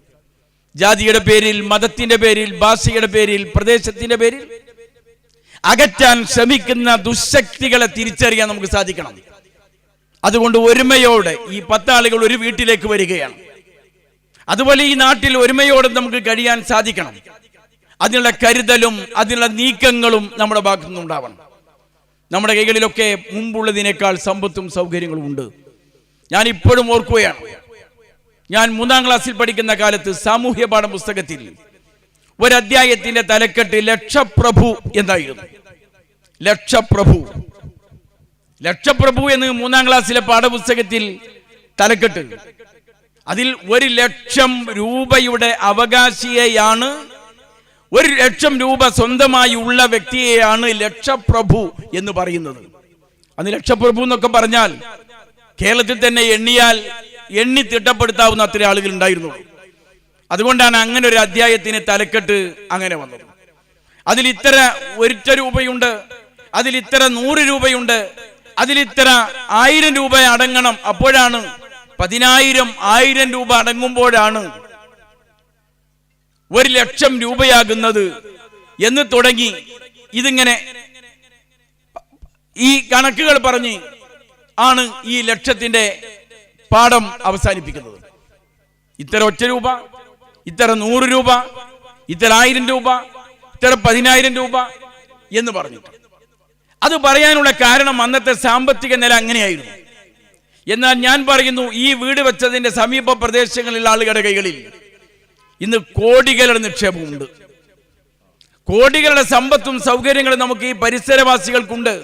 ജാതിയുടെ പേരിൽ, മതത്തിന്റെ പേരിൽ, ഭാഷയുടെ പേരിൽ, പ്രദേശത്തിന്റെ പേരിൽ അകറ്റാൻ ശ്രമിക്കുന്ന ദുശക്തികളെ തിരിച്ചറിയാൻ നമുക്ക് സാധിക്കണം. അതുകൊണ്ട് ഒരുമയോടെ ഈ 10 ആളുകൾ ഒരു വീട്ടിലേക്ക് വരികയാണ്. അതുപോലെ ഈ നാട്ടിൽ ഒരുമയോടെ നമുക്ക് കഴിയാൻ സാധിക്കണം. അതിനുള്ള കരുതലും അതിനുള്ള നീക്കങ്ങളും നമ്മുടെ ഭാഗത്തു നിന്നുണ്ടാവണം. നമ്മുടെ കൈകളിലൊക്കെ മുമ്പുള്ളതിനേക്കാൾ സമ്പത്തും സൗകര്യങ്ങളും ഉണ്ട്. ഞാൻ ഇപ്പോഴും ഓർക്കുകയാണ്. ഞാൻ 3ാം ക്ലാസ്സിൽ പഠിക്കുന്ന കാലത്ത് സാമൂഹ്യ പാഠപുസ്തകത്തിൽ ഒരധ്യായത്തിന്റെ തലക്കെട്ട് ലക്ഷപ്രഭു എന്നായിരുന്നു. ലക്ഷപ്രഭു എന്ന് 3ാം ക്ലാസ്സിലെ പാഠപുസ്തകത്തിൽ തലക്കെട്ട്. അതിൽ 1,00,000 രൂപയുടെ അവകാശിയെയാണ്, 1,00,000 രൂപ സ്വന്തമായി ഉള്ള വ്യക്തിയെയാണ് ലക്ഷപ്രഭു എന്ന് പറയുന്നത്. അന്ന് ലക്ഷപ്രഭു എന്നൊക്കെ പറഞ്ഞാൽ കേരളത്തിൽ തന്നെ എണ്ണി തിട്ടപ്പെടുത്താവുന്ന അത്ര ആളുകൾ ഉണ്ടായിരുന്നു. അതുകൊണ്ടാണ് അങ്ങനെ ഒരു അധ്യായത്തിന് തലക്കെട്ട് അങ്ങനെ വന്നത്. അതിലിത്ര 1 രൂപയുണ്ട്, അതിലിത്ര 100 രൂപയുണ്ട്, അതിലിത്ര 1000 രൂപ അടങ്ങണം. അപ്പോഴാണ് 10,000 രൂപ അടങ്ങുമ്പോഴാണ് 1,00,000 രൂപയാകുന്നത് എന്ന് തുടങ്ങി ഇതിങ്ങനെ ഈ കണക്കുകൾ പറഞ്ഞ് ആണ് ഈ ലക്ഷത്തിന്റെ പാഠം അവസാനിപ്പിക്കുന്നത്. ഇത്ര 1 രൂപ, ഇത്ര 100 രൂപ, ഇത്ര 1000 രൂപ, ഇത്ര 10,000 രൂപ എന്ന് പറഞ്ഞിട്ട്. അത് പറയാനുള്ള കാരണം അന്നത്തെ സാമ്പത്തിക നില അങ്ങനെയായിരുന്നു. എന്നാൽ ഞാൻ പറയുന്നു, ഈ വീട് വെച്ചതിന്റെ സമീപ പ്രദേശങ്ങളിലുള്ള ആളുകളുടെ കൈകളിൽ ഇന്ന് കോടികളുടെ നിക്ഷേപമുണ്ട്. കോടികളുടെ സമ്പത്തും സൗകര്യങ്ങളും നമുക്ക് ഈ പരിസരവാസികൾക്കുണ്ട്,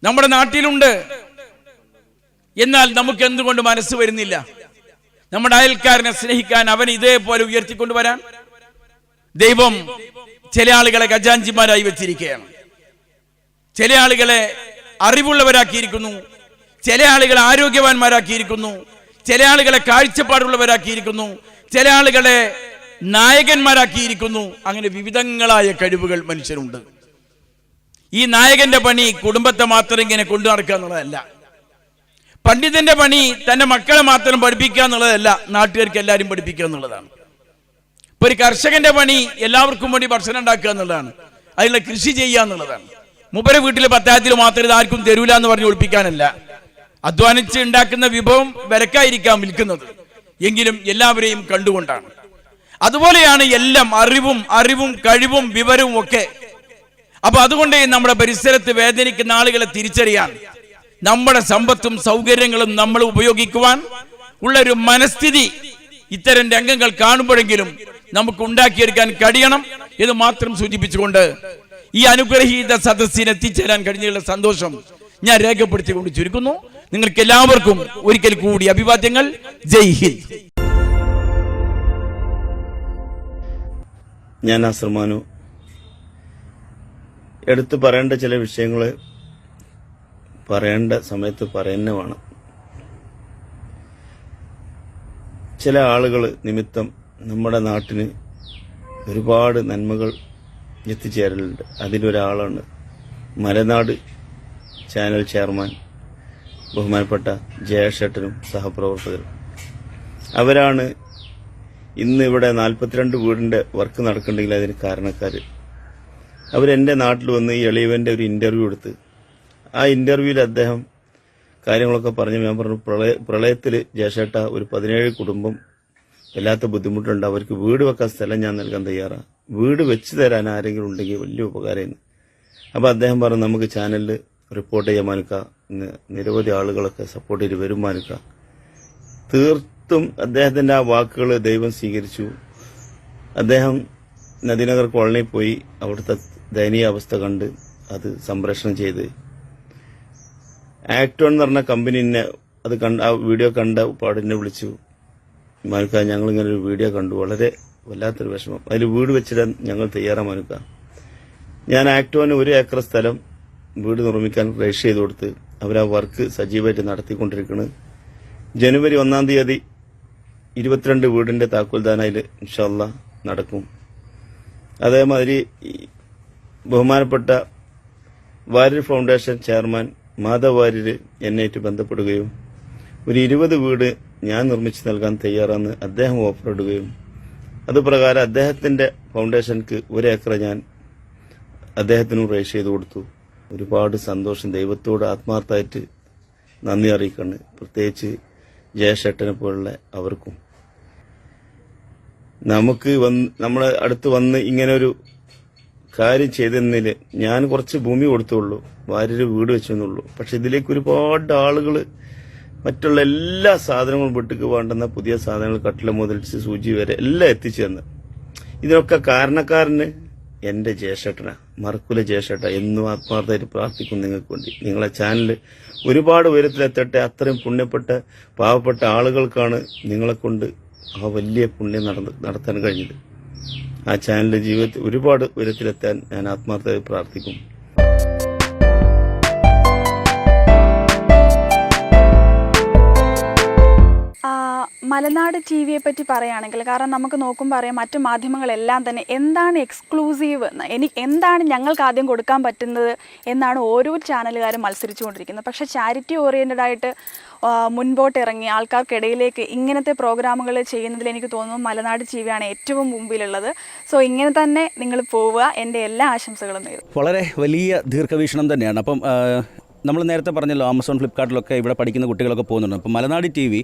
നമ്മുടെ നാട്ടിലുണ്ട്. എന്നാൽ നമുക്ക് എന്തുകൊണ്ട് മനസ്സ് വരുന്നില്ല നമ്മുടെ അയൽക്കാരനെ സ്നേഹിക്കാൻ, അവൻ ഇതേപോലെ ഉയർത്തിക്കൊണ്ടുവരാൻ? ദൈവം ചില ആളുകളെ ഖജാൻജിമാരായി വെച്ചിരിക്കുകയാണ്, ചില ആളുകളെ അറിവുള്ളവരാക്കിയിരിക്കുന്നു, ചില ആളുകളെ ആരോഗ്യവാന്മാരാക്കിയിരിക്കുന്നു, ചില ആളുകളെ കാഴ്ചപ്പാടുള്ളവരാക്കിയിരിക്കുന്നു, ചില ആളുകളെ നായകന്മാരാക്കിയിരിക്കുന്നു. അങ്ങനെ വിവിധങ്ങളായ കഴിവുകൾ മനുഷ്യരുണ്ട്. ഈ നായകന്റെ പണി കുടുംബത്തെ മാത്രം ഇങ്ങനെ കൊണ്ടു നടക്കുക എന്നുള്ളതല്ല, പണ്ഡിതന്റെ പണി തന്റെ മക്കളെ മാത്രം പഠിപ്പിക്കുക എന്നുള്ളതല്ല, നാട്ടുകാർക്ക് എല്ലാവരും പഠിപ്പിക്കുക എന്നുള്ളതാണ്. ഇപ്പൊ ഒരു കർഷകന്റെ പണി എല്ലാവർക്കും വേണ്ടി ഭക്ഷണം ഉണ്ടാക്കുക എന്നുള്ളതാണ്, അതിനുള്ള കൃഷി ചെയ്യുക എന്നുള്ളതാണ്. മൂപ്പരെ വീട്ടിലെ പത്തായത്തിൽ മാത്രം ഇത് ആർക്കും തരൂല എന്ന് പറഞ്ഞ് ഒളിപ്പിക്കാനല്ല, അധ്വാനിച്ച് ഉണ്ടാക്കുന്ന വിഭവം വിലക്കായിരിക്കാം വിൽക്കുന്നത്, എങ്കിലും എല്ലാവരെയും കണ്ടുകൊണ്ടാണ്. അതുപോലെയാണ് എല്ലാം, അറിവും കഴിവും വിവരവും ഒക്കെ. അപ്പൊ അതുകൊണ്ട് നമ്മുടെ പരിസരത്ത് വേദനിക്കുന്ന ആളുകളെ തിരിച്ചറിയാൻ, നമ്മുടെ സമ്പത്തും സൗകര്യങ്ങളും നമ്മൾ ഉപയോഗിക്കുവാൻ ഉള്ളൊരു മനസ്ഥിതി ഇത്തരം രംഗങ്ങൾ കാണുമ്പോഴെങ്കിലും നമുക്ക് ഉണ്ടാക്കിയെടുക്കാൻ കഴിയണം എന്ന് മാത്രം സൂചിപ്പിച്ചുകൊണ്ട് ഈ അനുഗ്രഹീത സദസ്സിന് എത്തിച്ചേരാൻ കഴിഞ്ഞുള്ള സന്തോഷം ഞാൻ രേഖപ്പെടുത്തിക്കൊണ്ട് ചുരുക്കുന്നു. നിങ്ങൾക്ക് എല്ലാവർക്കും ഒരിക്കൽ കൂടി അഭിവാദ്യങ്ങൾ. ജയ് ഹിന്ദ്. ഞാൻ നാസർമാനു. എടുത്തു പറയേണ്ട ചില വിഷയങ്ങൾ പറയേണ്ട സമയത്ത് പറയുന്ന വേണം. ചില ആളുകൾ നിമിത്തം നമ്മുടെ നാട്ടിന് ഒരുപാട് നന്മകൾ എത്തിച്ചേരലുണ്ട്. അതിലൊരാളാണ് മലനാട് ചാനൽ ചെയർമാൻ ബഹുമാനപ്പെട്ട ജയശേട്ടനും സഹപ്രവർത്തകരും. അവരാണ് ഇന്ന് ഇവിടെ 42 വീടിന്റെ വർക്ക് നടക്കുന്നുണ്ടെങ്കിൽ അതിന് കാരണക്കാർ. അവരെന്റെ നാട്ടിൽ വന്ന് ഈ എളിയവന്റെ ഒരു ഇന്റർവ്യൂ എടുത്ത്, ആ ഇന്റർവ്യൂവിൽ അദ്ദേഹം കാര്യങ്ങളൊക്കെ പറഞ്ഞു. ഞാൻ പറഞ്ഞു, പ്രളയത്തിൽ ജയശേട്ട ഒരു 17 കുടുംബം വല്ലാത്ത ബുദ്ധിമുട്ടുണ്ട്, അവർക്ക് വീട് വെക്കാൻ സ്ഥലം ഞാൻ നൽകാൻ തയ്യാറാണ്, വീട് വെച്ച് തരാൻ ആരെങ്കിലും ഉണ്ടെങ്കിൽ വലിയ ഉപകാരമായിരുന്നു. അപ്പോൾ അദ്ദേഹം പറഞ്ഞു, നമുക്ക് ചാനലിൽ റിപ്പോർട്ട് ചെയ്യാൻ മാനുക്ക, നിരവധി ആളുകളൊക്കെ സപ്പോർട്ട് ചെയ്ത് വരും മാനുക്ക. തീർത്തും അദ്ദേഹത്തിന്റെ ആ വാക്കുകൾ ദൈവം സ്വീകരിച്ചു. അദ്ദേഹം നദിനഗർ കോളനിയിൽ പോയി അവിടുത്തെ ദയനീയ അവസ്ഥ കണ്ട് അത് സംപ്രേഷണം ചെയ്ത് ആക്ടോൺ എന്ന് പറഞ്ഞ കമ്പനിനെ അത് ആ വീഡിയോ കണ്ട പാടിനെ വിളിച്ചു, മാനുക്ക ഞങ്ങളിങ്ങനെ ഒരു വീഡിയോ കണ്ടു, വളരെ വല്ലാത്തൊരു വിഷമം, അതിൽ വീട് വെച്ചിടാൻ ഞങ്ങൾ തയ്യാറാണ് മാനുക്ക. ഞാൻ ആക്ടോന് 1 ഏക്കർ സ്ഥലം വീട് നിർമ്മിക്കാൻ രജിസ്റ്റർ ചെയ്ത് കൊടുത്ത് അവർ ആ വർക്ക് സജീവമായിട്ട് നടത്തിക്കൊണ്ടിരിക്കുന്നത്. ജനുവരി 1-ാം തീയതി 22 വീടിന്റെ താക്കോൽദാനയിൽ ഇൻഷാ അല്ലാഹ് നടക്കും. അതേമാതിരി ബഹുമാനപ്പെട്ട വാര്യർ ഫൗണ്ടേഷൻ ചെയർമാൻ മാധവ് വാര്യർ എന്നെയായിട്ട് ബന്ധപ്പെടുകയും ഒരു 20 വീട് ഞാൻ നിർമ്മിച്ചു നൽകാൻ തയ്യാറാണെന്ന് അദ്ദേഹം ഓഫർ ഇടുകയും അതുപ്രകാരം അദ്ദേഹത്തിന്റെ ഫൗണ്ടേഷൻക്ക് 1 ഏക്കർ ഞാൻ അദ്ദേഹത്തിനും രജിസ്റ്റർ ചെയ്ത് കൊടുത്തു. ഒരുപാട് സന്തോഷം, ദൈവത്തോട് ആത്മാർത്ഥമായിട്ട് നന്ദി അറിയിക്കണം, പ്രത്യേകിച്ച് ജയശേട്ടനെ പോലുള്ള അവർക്കും. നമുക്ക് നമ്മളെ അടുത്ത് വന്ന് ഇങ്ങനൊരു കാര്യം ചെയ്തെന്നതിൽ ഞാൻ കുറച്ച് ഭൂമി കൊടുത്തുള്ളൂ, വാര്യര് വീട് വെച്ചെന്നുള്ളൂ. പക്ഷെ ഇതിലേക്ക് ഒരുപാട് ആളുകൾ മറ്റുള്ള എല്ലാ സാധനങ്ങളും വീട്ടിലേക്ക് വേണ്ടുന്ന പുതിയ സാധനങ്ങൾ കട്ടില മുതൽ സൂചി വരെ എല്ലാം എത്തിച്ചു തന്ന്. ഇതിനൊക്കെ കാരണക്കാരന് എൻ്റെ ജയശേട്ടനാ, മറക്കുല ജയശേട്ട. എന്നും ആത്മാർത്ഥമായിട്ട് പ്രാർത്ഥിക്കും നിങ്ങൾക്ക് വേണ്ടി. നിങ്ങളെ ചാനൽ ഒരുപാട് ഉയരത്തിലെത്തട്ടെ. അത്രയും പുണ്യപ്പെട്ട പാവപ്പെട്ട ആളുകൾക്കാണ് നിങ്ങളെ കൊണ്ട് ആ വലിയ പുണ്യം നടത്താൻ കഴിഞ്ഞത്. ആ ചാനലിന്റെ ജീവിതത്തിൽ ഒരുപാട് ഉയരത്തിലെത്താൻ ഞാൻ ആത്മാർത്ഥമായി പ്രാർത്ഥിക്കും. മലനാട് ടി വിയെ പറ്റി പറയുകയാണെങ്കിൽ, കാരണം നമുക്ക് നോക്കുമ്പോൾ അറിയാം മറ്റു മാധ്യമങ്ങളെല്ലാം തന്നെ എന്താണ് എക്സ്ക്ലൂസീവ്, എന്താണ് ഞങ്ങൾക്ക് ആദ്യം കൊടുക്കാൻ പറ്റുന്നത് എന്നാണ് ഓരോ ചാനലുകാരും മത്സരിച്ചുകൊണ്ടിരിക്കുന്നത്. പക്ഷേ ചാരിറ്റി ഓറിയൻറ്റഡ് ആയിട്ട് മുൻപോട്ട് ഇറങ്ങി ആൾക്കാർക്കിടയിലേക്ക് ഇങ്ങനത്തെ പ്രോഗ്രാമുകൾ ചെയ്യുന്നതിൽ എനിക്ക് തോന്നുന്നു മലനാട് ടി വിയാണ് ഏറ്റവും മുമ്പിലുള്ളത്. സോ ഇങ്ങനെ തന്നെ നിങ്ങൾ പോവുക. എൻ്റെ എല്ലാ ആശംസകളും നേരും. വളരെ വലിയ ദീർഘവീക്ഷണം തന്നെയാണ്. അപ്പം നമ്മൾ നേരത്തെ പറഞ്ഞല്ലോ, ആമസോൺ ഫ്ലിപ്കാർട്ടിലൊക്കെ ഇവിടെ പഠിക്കുന്ന കുട്ടികളൊക്കെ പോകുന്നുണ്ട്. അപ്പോൾ മലനാട് ടി വി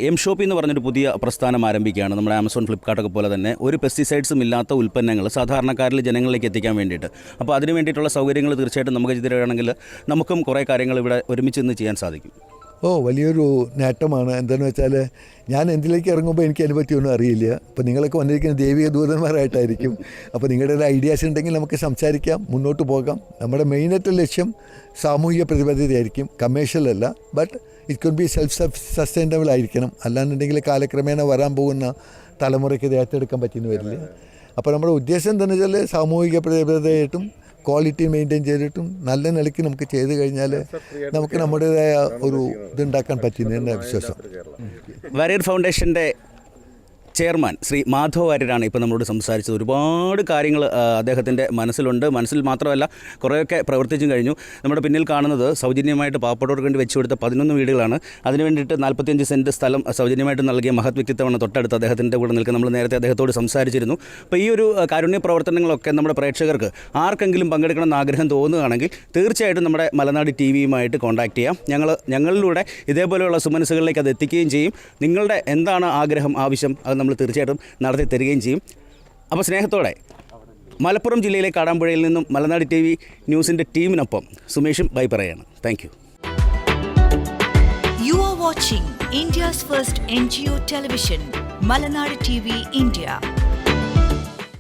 എം ഷോപ്പി എന്ന് പറഞ്ഞൊരു പുതിയ പ്രസ്ഥാനം ആരംഭിക്കുകയാണ്. നമ്മുടെ ആമസോൺ ഫ്ലിപ്കാർട്ടൊക്കെ പോലെ തന്നെ ഒരു പെസ്റ്റിസൈഡ്സും ഇല്ലാത്ത ഉൽപ്പന്നങ്ങൾ സാധാരണക്കാരിൽ ജനങ്ങളിലേക്ക് എത്തിക്കാൻ വേണ്ടിയിട്ട്. അപ്പോൾ അതിന് വേണ്ടിയിട്ടുള്ള സൗകര്യങ്ങൾ തീർച്ചയായിട്ടും നമുക്ക് ചെയ്തിരിക്കുകയാണെങ്കിൽ നമുക്കും കുറേ കാര്യങ്ങൾ ഇവിടെ ഒരുമിച്ച് നിന്ന് ചെയ്യാൻ സാധിക്കും. വലിയൊരു നേട്ടമാണ്. എന്താണെന്ന് വെച്ചാൽ ഞാൻ എന്തിലേക്ക് ഇറങ്ങുമ്പോൾ എനിക്ക് അതിനെ പറ്റിയൊന്നും അറിയില്ല. അപ്പോൾ നിങ്ങളൊക്കെ വന്നിരിക്കുന്ന ദൈവിക ദൂതന്മാരായിട്ടായിരിക്കും. അപ്പോൾ നിങ്ങളുടെ ഐഡിയാസ് ഉണ്ടെങ്കിൽ നമുക്ക് സംസാരിക്കാം, മുന്നോട്ട് പോകാം. നമ്മുടെ മെയിനായിട്ട് ലക്ഷ്യം സാമൂഹിക പ്രതിബദ്ധതയായിരിക്കും, കമേഴ്ഷ്യൽ അല്ല. But it could be self sustainable ആയിരിക്കണം. അല്ലാന്നുണ്ടെങ്കിൽ കാലക്രമേണ വരാൻ പോകുന്ന തലമുറയ്ക്ക് ഇത് ഏറ്റെടുക്കാൻ പറ്റിയെന്ന് വരില്ല. അപ്പോൾ നമ്മുടെ ഉദ്ദേശം എന്താണെന്ന് വെച്ചാൽ സാമൂഹിക പ്രതിബദ്ധതയായിട്ടും ക്വാളിറ്റി മെയിൻറ്റെയിൻ ചെയ്തിട്ടും നല്ല നിലയ്ക്ക് നമുക്ക് ചെയ്ത് കഴിഞ്ഞാൽ നമുക്ക് നമ്മുടേതായ ഒരു ഇതുണ്ടാക്കാൻ പറ്റുന്നതിൻ്റെ വിശ്വാസം. വാരിയർ ഫൗണ്ടേഷൻ്റെ ചെയർമാൻ ശ്രീ മാധവ് വാര്യരാണ് ഇപ്പോൾ നമ്മളോട് സംസാരിച്ചത്. ഒരുപാട് കാര്യങ്ങൾ അദ്ദേഹത്തിൻ്റെ മനസ്സിലുണ്ട്. മനസ്സിൽ മാത്രമല്ല, കുറേയൊക്കെ പ്രവർത്തിച്ചും കഴിഞ്ഞു. നമ്മുടെ പിന്നിൽ കാണുന്നത് സൗജന്യമായിട്ട് പാവപ്പെട്ടവർക്ക് വേണ്ടി വെച്ചു കൊടുത്ത 11 വീടുകളാണ്. അതിന് വേണ്ടിയിട്ട് 45 സെൻറ്റ് സ്ഥലം സൗജന്യമായിട്ട് നൽകിയ മഹത് വ്യക്തിത്വമാണ് തൊട്ടടുത്ത് അദ്ദേഹത്തിൻ്റെ കൂടെ നിൽക്കുന്നത്. നമ്മൾ നേരത്തെ അദ്ദേഹത്തോട് സംസാരിച്ചിരുന്നു. അപ്പോൾ ഈ ഒരു കാരുണ്യ പ്രവർത്തനങ്ങളൊക്കെ നമ്മുടെ പ്രേക്ഷകർക്ക് ആർക്കെങ്കിലും പങ്കെടുക്കണമെന്ന് ആഗ്രഹം തോന്നുകയാണെങ്കിൽ തീർച്ചയായിട്ടും നമ്മുടെ മലനാട് ടി വിയുമായിട്ട് കോൺടാക്ട് ചെയ്യാം. ഞങ്ങളിലൂടെ ഇതേപോലെയുള്ള സുമനസ്സുകളിലേക്ക് അത് എത്തിക്കുകയും ചെയ്യും. നിങ്ങളുടെ എന്താണ് ആഗ്രഹം, ആവശ്യം, അത് നമ്മൾ തീർച്ചയായിട്ടും നടത്തി തരികയും ചെയ്യും. അപ്പോൾ സ്നേഹത്തോടെ മലപ്പുറം ജില്ലയിലെ കാടാമ്പുഴയിൽ നിന്നും മലനാട് ടി വി ന്യൂസിൻ്റെ ടീമിനൊപ്പം സുമേഷും ബൈ പറയാണ്. Thank you. You are watching India's first NGO television, Malanad TV India.